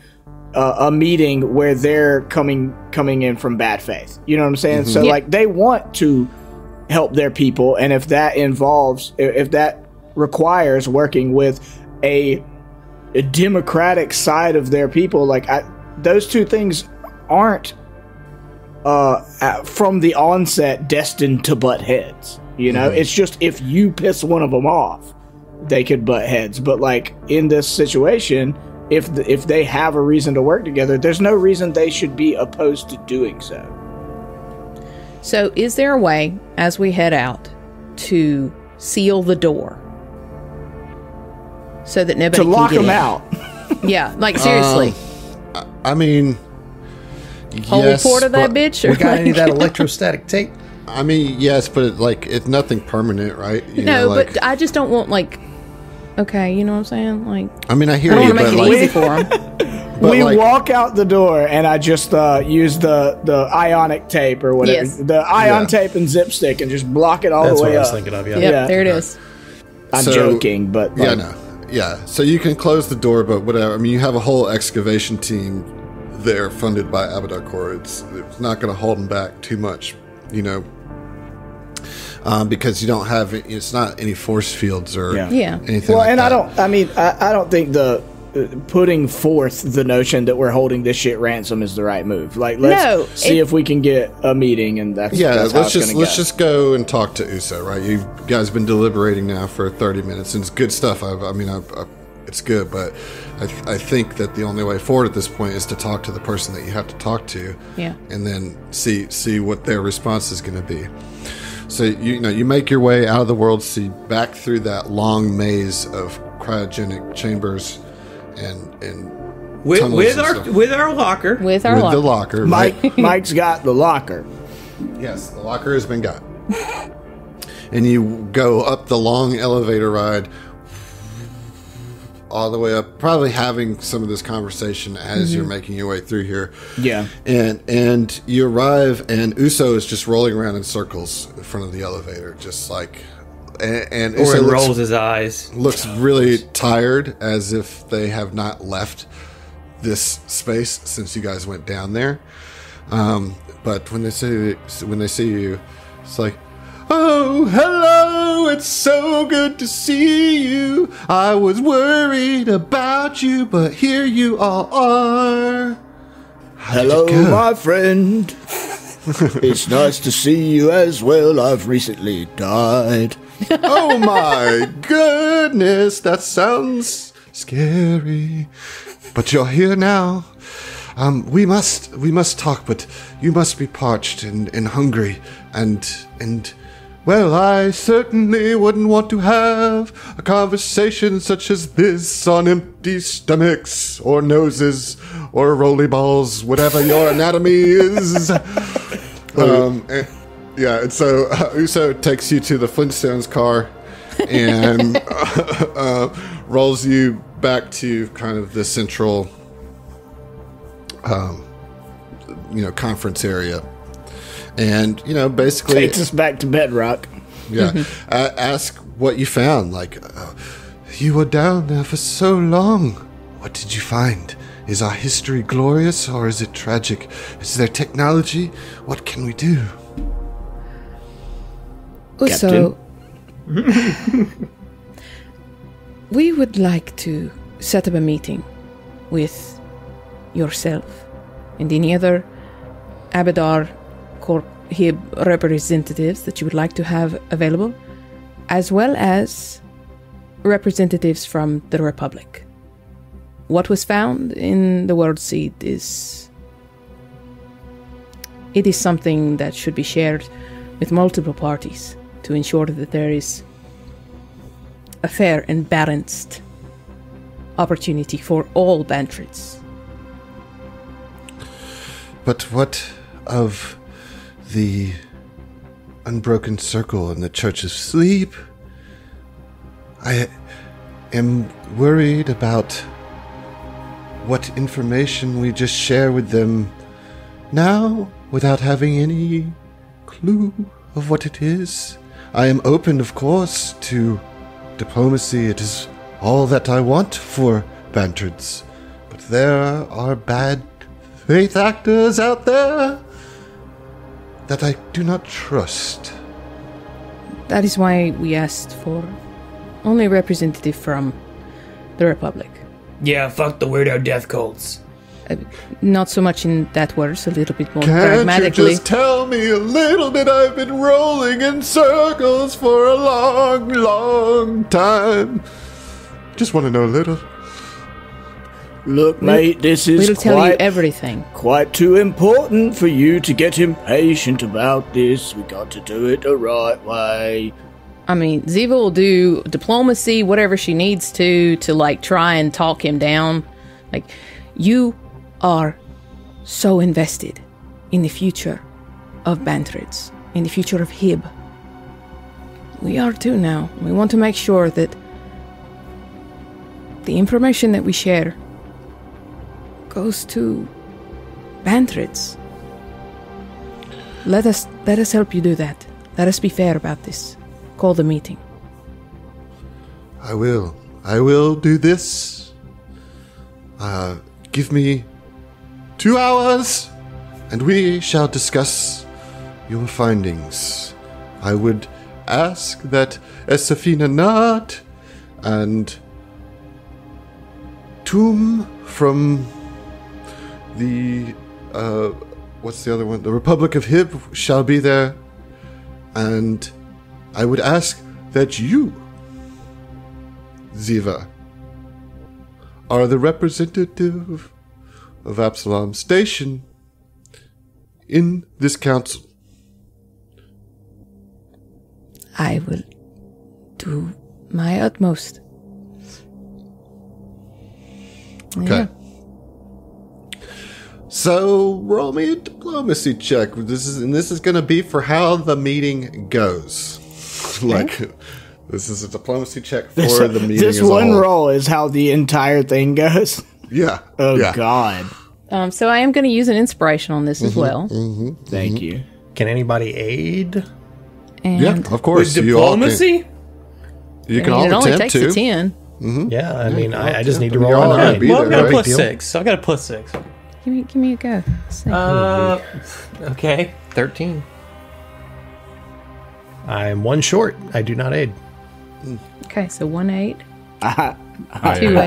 a meeting where they're coming in from bad faith. You know what I'm saying? So like they want to help their people, and if that requires working with a democratic side of their people, like those two things aren't from the onset destined to butt heads. You know, it's just if you piss one of them off, they could butt heads. But like in this situation, if they have a reason to work together, there's no reason they should be opposed to doing so. So is there a way, as we head out, to seal the door so that nobody to lock can get them in? out? Yeah, like seriously. I mean, Hold yes, the port of that bitch? Or We got any of that electrostatic tape? I mean, yes, but it's nothing permanent, right? You no, know, like, but I just don't want okay, you know what I'm saying? Like, I mean, I hear I don't you, want to but make it like, easy for them. We walk out the door, and I just use the ionic tape or whatever, the ion tape and zip stick, and just block it all That's the way what I was up. thinking of, Yep, there it is. I'm joking, but like, yeah. So you can close the door, but whatever. I mean, you have a whole excavation team there funded by Abadar Corp. It's not going to hold them back too much, you know, because you don't have it's not any force fields or anything. Well, like and that. I don't think the putting forth the notion that we're holding this shit ransom is the right move. Like, let's see if we can get a meeting, and that's let's just go and talk to Uso, right? You guys have been deliberating now for 30 minutes, and it's good stuff. It's good, but I think that the only way forward at this point is to talk to the person that you have to talk to, and then see what their response is going to be. So you make your way out of the Worldseed back through that long maze of cryogenic chambers and with our locker. With the locker. Mike's got the locker. Yes, the locker has been got. And you go up the long elevator ride all the way up, probably having some of this conversation as you're making your way through here. Yeah. And you arrive, and Uso is just rolling around in circles in front of the elevator, just like... And Or he rolls his eyes. Looks really tired, as if they have not left this space since you guys went down there. But when they see you, it's like, "Oh, Hello, hello, it's so good to see you. I was worried about you, but here you all are. Hello, my friend. It's nice to see you as well. I've recently died. Oh my goodness, that sounds scary. But you're here now. We must talk, but you must be parched and hungry, and well, I certainly wouldn't want to have a conversation such as this on empty stomachs or noses or rolly balls, whatever your anatomy is. And so Uso takes you to the Flintstones car and rolls you back to kind of the central, conference area. And, basically... Takes us back to Bedrock. Yeah. Ask what you found. Like, you were down there for so long. What did you find? Is our history glorious or is it tragic? Is there technology? What can we do? Also, we would like to set up a meeting with yourself and any other Abadar Corp HIB representatives that you would like to have available, as well as representatives from the Republic. What was found in the Worldseed is something that should be shared with multiple parties to ensure that there is a fair and balanced opportunity for all Bantrids. But what of the Unbroken Circle and the Church of Sleep? I am worried about what information we just share with them now without having any clue of what it is. I am open, of course, to diplomacy. It is all that I want for Bantrids. But there are bad faith actors out there that I do not trust. That is why we asked for only a representative from the Republic. Yeah, fuck the weirdo death cults. Not so much in that words, a little bit more Can't pragmatically. you just tell me a little bit? I've been rolling in circles for a long, long time. Just want to know a little. Look, mate, this is we'll tell you everything. Quite too important for you to get impatient about this. We got to do it the right way. I mean, Ziva will do diplomacy, whatever she needs to like try and talk him down. Like, you are so invested in the future of Bantrids, in the future of HIB. We are too now. We want to make sure that the information that we share goes to Bantrids. Let us help you do that. Let us be fair about this. Call the meeting. I will do this. Give me 2 hours, and we shall discuss your findings. I would ask that Esafina Nat and Toom from the, what's the other one? The Republic of Hib shall be there, and I would ask that you, Ziva, are the representative of Absalom Station in this council. I will do my utmost. Okay. Yeah. So roll me a diplomacy check. This is going to be for how the meeting goes. Like, this is a diplomacy check for the meeting. This as one a whole. roll is how the entire thing goes. Yeah. Oh, yeah. God. So I am going to use an inspiration on this as well. Thank you. Can anybody aid? And Yeah, of course. With You all can- diplomacy? You I can mean, all it only attempt takes to. a 10. Yeah, I mean, I just need to You're roll all a gonna 9. be Well, I've there, got a right? plus Big deal. 6, so I got a plus 6. Give me a go. Say. Okay, 13. I'm one short. I do not aid. Okay, so 1 8. I, 2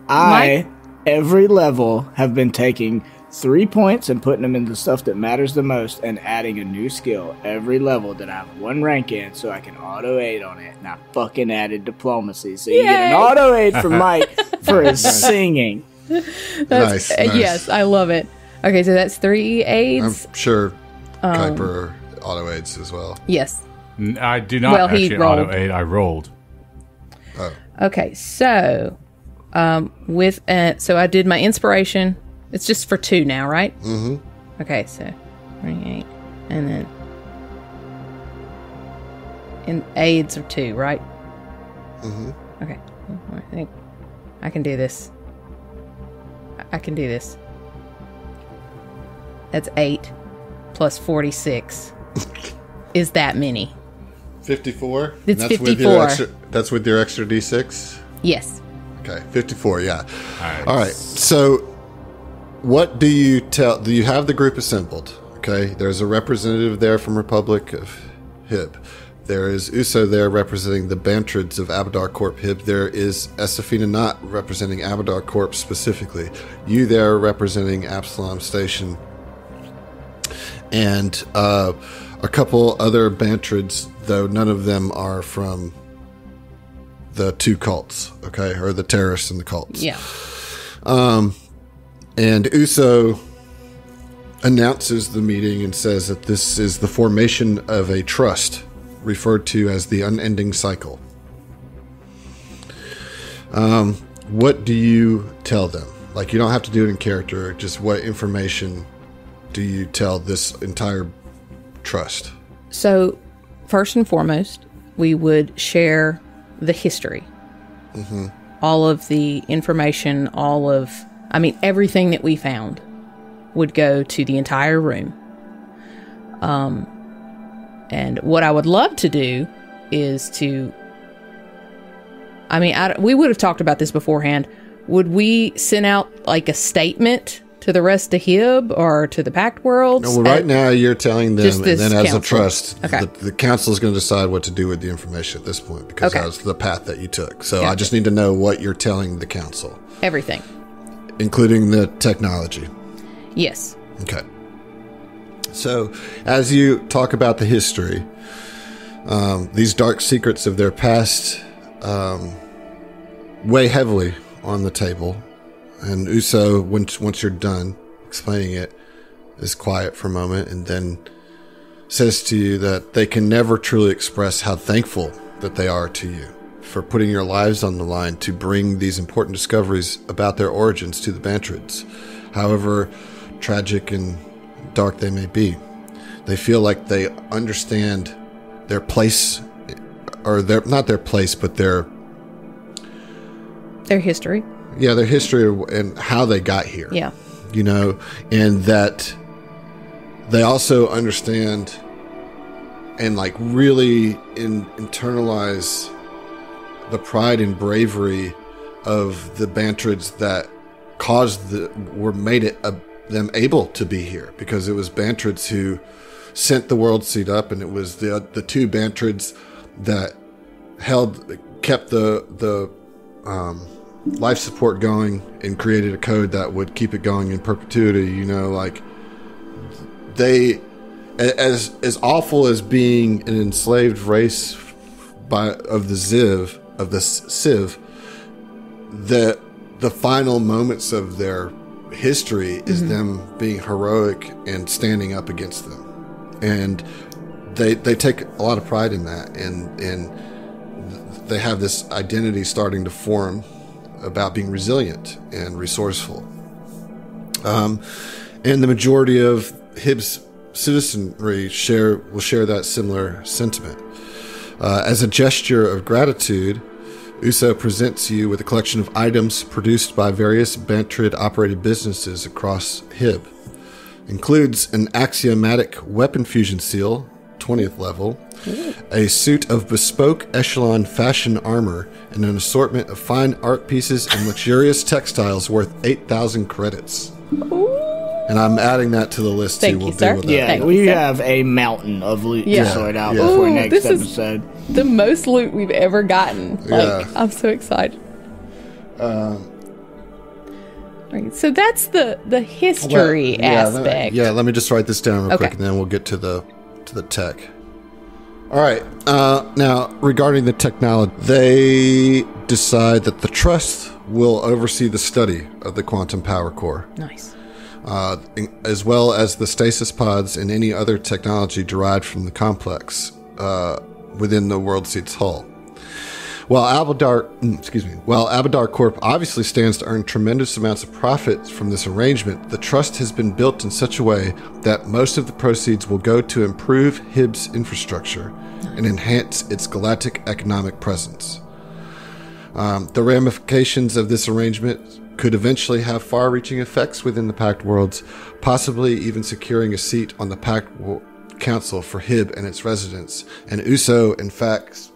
8. every level, have been taking 3 points and putting them into stuff that matters the most and adding a new skill every level that I have 1 rank in so I can auto aid on it. And I fucking added diplomacy. So you get an auto aid from Mike for his singing. Nice. Yes, I love it. Okay, so that's 3 aids. I'm sure Kuiper auto aids as well. Yes. I do not actually rolled. auto aid. I rolled. Oh. Okay, so so I did my inspiration. It's just for 2 now, right? Mm-hmm. Okay, so 28, and then aids are 2, right? Mm-hmm. Okay, I think I can do this. I can do this. That's 8 plus 46. Is that many? 54? It's And that's 54. That's with your extra D6? Yes. Okay, 54, yeah. All right. So what do you tell? Do you have the group assembled? Okay, there's a representative there from Republic of Hib. There is Uso there representing the Bantrids of Abadar Corp Hib. There is Estefina Knott representing Abadar Corp specifically. You there representing Absalom Station. And a couple other Bantrids, though none of them are from the 2 cults, okay, or the terrorists and the cults. Yeah. And Uso announces the meeting and says that this is the formation of a trust, referred to as the unending cycle. What do you tell them? Like, you don't have to do it in character, just what information do you tell this entire trust? So, first and foremost, we would share the history. Mm-hmm. All of the information, everything that we found would go to the entire room. And what I would love to do is to... we would have talked about this beforehand. Would we send out, like, a statement to the rest of Hib or to the Pact Worlds? No, well, right now you're telling them, and then as council. a trust, Okay. the council is going to decide what to do with the information at this point, because Okay. that was the path that you took. So Gotcha. I just need to know what you're telling the council, Everything. including the technology. Yes. Okay. So as you talk about the history, these dark secrets of their past weigh heavily on the table. And Uso, once you're done explaining it, is quiet for a moment and then says to you that they can never truly express how thankful that they are to you for putting your lives on the line to bring these important discoveries about their origins to the Bantrids, however tragic and dark they may be. They feel like they understand their place, or not their place, but their history. Yeah, their history and how they got here. Yeah. And that they also understand and like really internalize the pride and bravery of the Bantrids that made them able to be here, because it was Bantrids who sent the Worldseed up, and it was the 2 Bantrids that kept the life support going and created a code that would keep it going in perpetuity. They, as awful as being an enslaved race of the Civ, the final moments of their history is them being heroic and standing up against them, and they take a lot of pride in that, and they have this identity starting to form about being resilient and resourceful. And the majority of Hib's citizenry will share that similar sentiment. As a gesture of gratitude, Uso presents you with a collection of items produced by various Bantrid-operated businesses across Hib. Includes an axiomatic weapon fusion seal, 20th level, a suit of bespoke echelon fashion armor, and an assortment of fine art pieces and luxurious textiles worth 8,000 credits. Ooh. And I'm adding that to the list too. Thank you, sir. Deal with that. Yeah, Thank we you, sir. have a mountain of loot Yeah. to sort out Yeah. before Ooh, next this is- episode. The most loot we've ever gotten. Like, Yeah. I'm so excited. Right, so that's the history aspect. Let me just write this down real Okay. quick, and then we'll get to the tech. All right. Now, regarding the technology, they decide that the Trust will oversee the study of the quantum power core, Nice. as well as the stasis pods and any other technology derived from the complex within the Worldseed's hull. While Abadar Corp obviously stands to earn tremendous amounts of profit from this arrangement, the trust has been built in such a way that most of the proceeds will go to improve Hib's infrastructure and enhance its galactic economic presence. The ramifications of this arrangement could eventually have far-reaching effects within the Pact Worlds, possibly even securing a seat on the Pact Council for Hib and its residents. And Uso, in fact,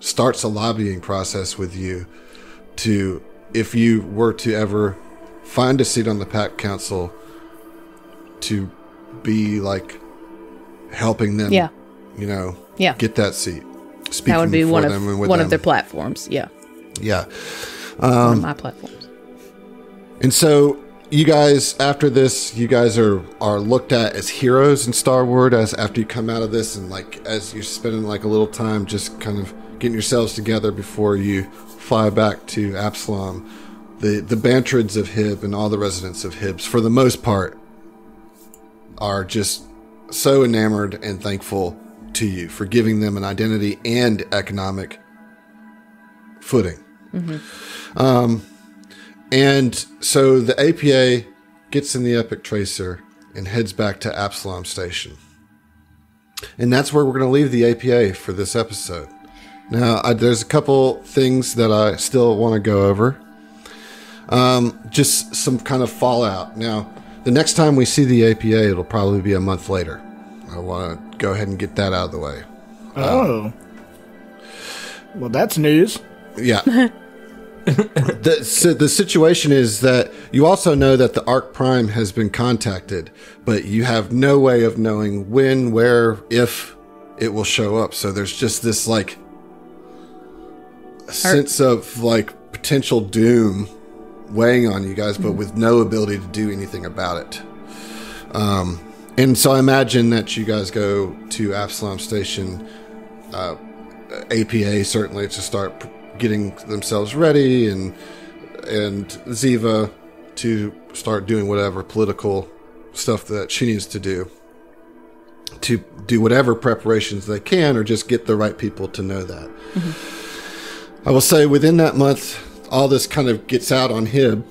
starts a lobbying process with you to, if you were to ever find a seat on the Pact Council, to be like helping them, Yeah. get that seat. Speaking That would be for one them and with of them. their platforms. Yeah. Yeah. One of my platforms. And so you guys, after this, you guys are looked at as heroes in Star Wars as after you come out of this, and like as you're spending like a little time just kind of getting yourselves together before you fly back to Absalom. The Bantrids of Hib and all the residents of Hibs, for the most part, are just so enamored and thankful to you for giving them an identity and economic footing. And so the APA gets in the Epic Tracer and heads back to Absalom Station. And that's where we're going to leave the APA for this episode. Now, there's a couple things that I still want to go over. Just some kind of fallout. Now, the next time we see the APA, it'll probably be a month later. I want to go ahead and get that out of the way. Oh. Well, that's news. Yeah. The situation is that you also know that the Ark Prime has been contacted, but you have no way of knowing when, where, if it will show up. So there's just this like sense of like potential doom weighing on you guys, but with no ability to do anything about it. And so I imagine that you guys go to Absalom Station, APA certainly, to start getting themselves ready, and Ziva to start doing whatever political stuff that she needs to do whatever preparations they can, or just get the right people to know that. I will say within that month, all this kind of gets out on Hib,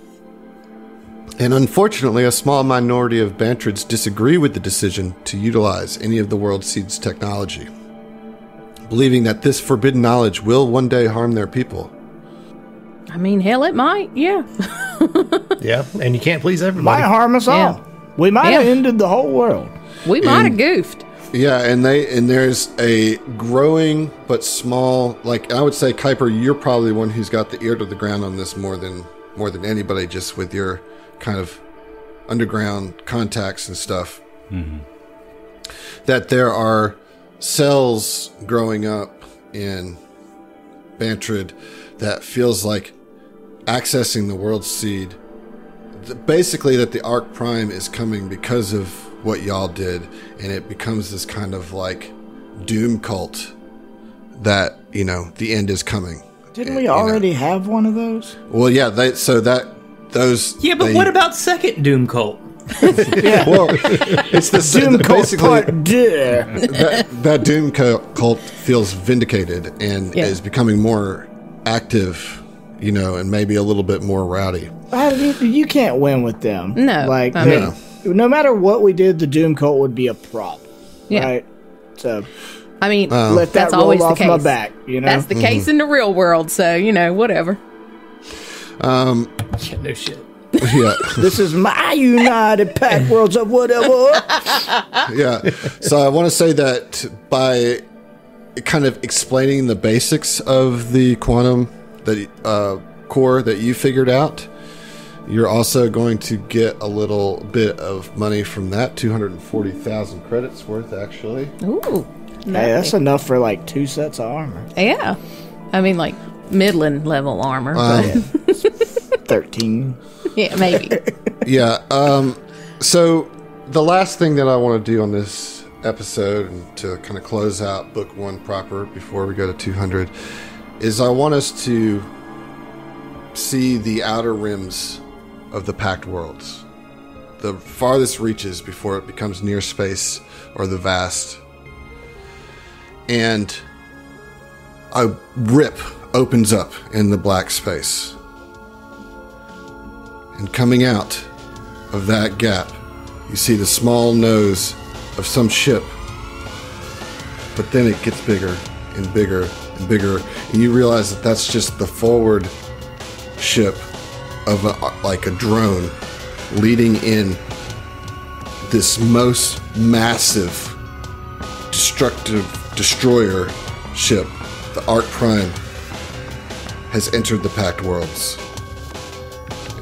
and unfortunately a small minority of Bantrids disagree with the decision to utilize any of the Worldseed's technology, believing that this forbidden knowledge will one day harm their people. I mean, hell, it might. Yeah. Yeah, and you can't please Might everybody. harm us Yeah. all. We might have Yeah. ended the whole world. We might have goofed. Yeah, and there's a growing but small, like I would say, Kuiper, you're probably the one who's got the ear to the ground on this more than anybody, just with your kind of underground contacts and stuff. That there are cells growing up in Bantrid that feels like accessing the Worldseed. Basically, that the Ark Prime is coming because of what y'all did, and it becomes this kind of like doom cult that, the end is coming. Didn't we already have one of those? Well, yeah, those. Yeah, but what about second Doom Cult? Well, it's the Doom Cult basically Part Deux. that Doom cult feels vindicated and is becoming more active, and maybe a little bit more rowdy. You can't win with them. No, Like, I mean- no matter what we did, the Doom Cult would be a problem. Yeah. Right? So I mean, let that that's roll always the off case. my back. That's the case in the real world. So, whatever. Yeah, no shit. Yeah. This is my United Pact Worlds of whatever. Yeah. So I want to say that by kind of explaining the basics of the quantum core that you figured out, You're also going to get a little bit of money from that, 240,000 credits worth, actually. Ooh. Hey, that's enough for like 2 sets of armor. Yeah. I mean, like, Midland level armor. 13. Yeah, maybe. Yeah. So the last thing that I want to do on this episode, and to kind of close out book 1 proper before we go to 200, is I want us to see the outer rims of the Pact Worlds, the farthest reaches before it becomes near space or the vast. And a rip opens up in the black space. And coming out of that gap, you see the small nose of some ship. But then it gets bigger and bigger and bigger, and you realize that that's just the forward ship of a drone leading in this most massive destructive destroyer ship. The Ark Prime has entered the Pact Worlds,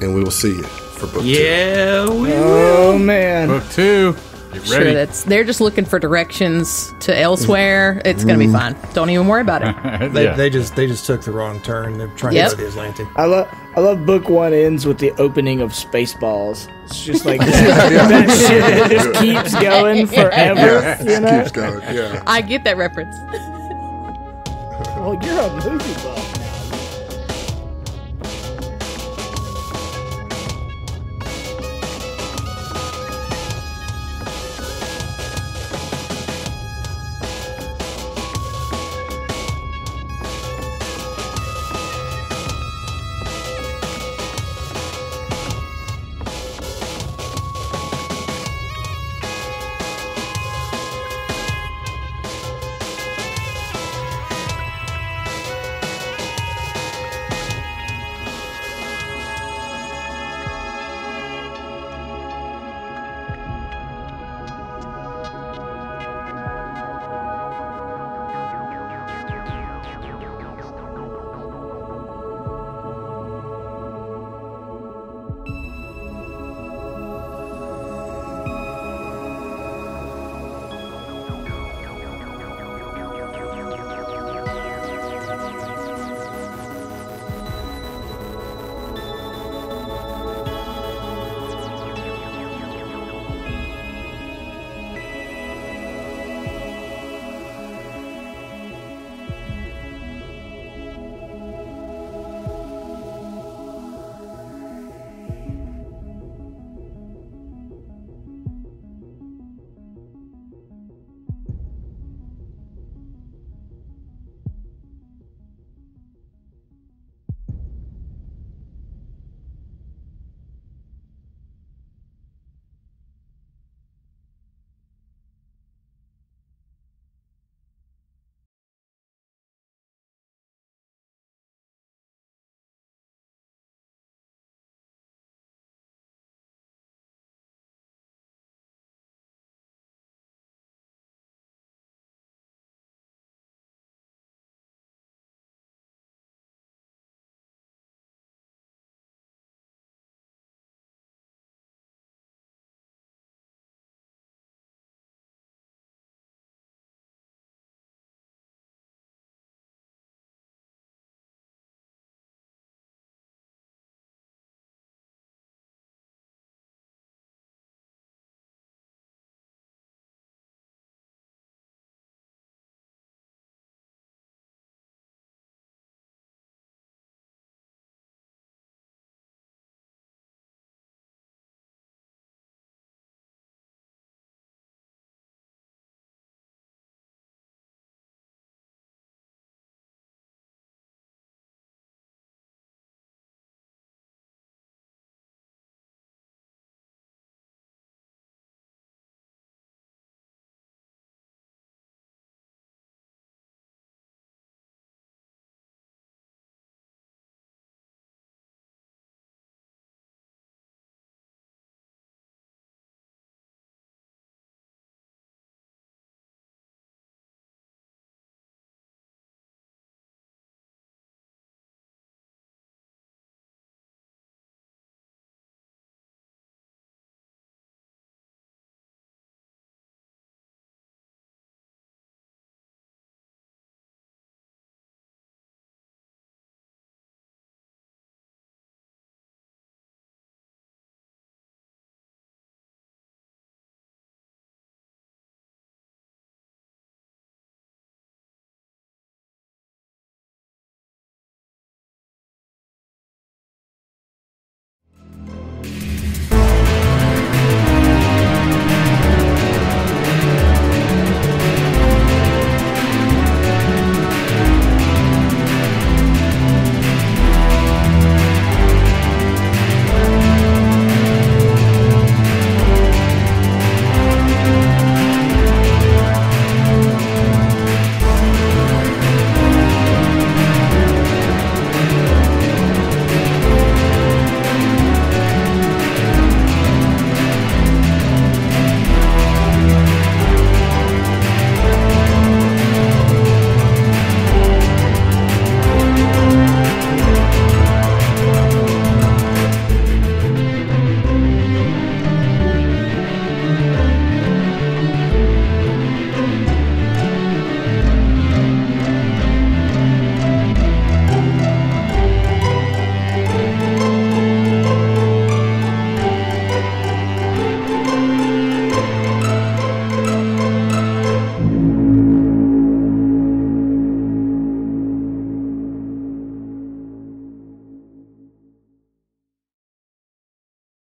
and we will see you for book 2. Yeah, we Oh, man. Book 2. Get ready. Sure, they're just looking for directions to elsewhere. It's going to be fine. Don't even worry about it. They just took the wrong turn. They're trying to go to the Atlantic. I love book 1 ends with the opening of Spaceballs. It's just like that shit that just keeps going forever. You know? Keeps going, yeah. I get that reference. Well, you're a movie buff.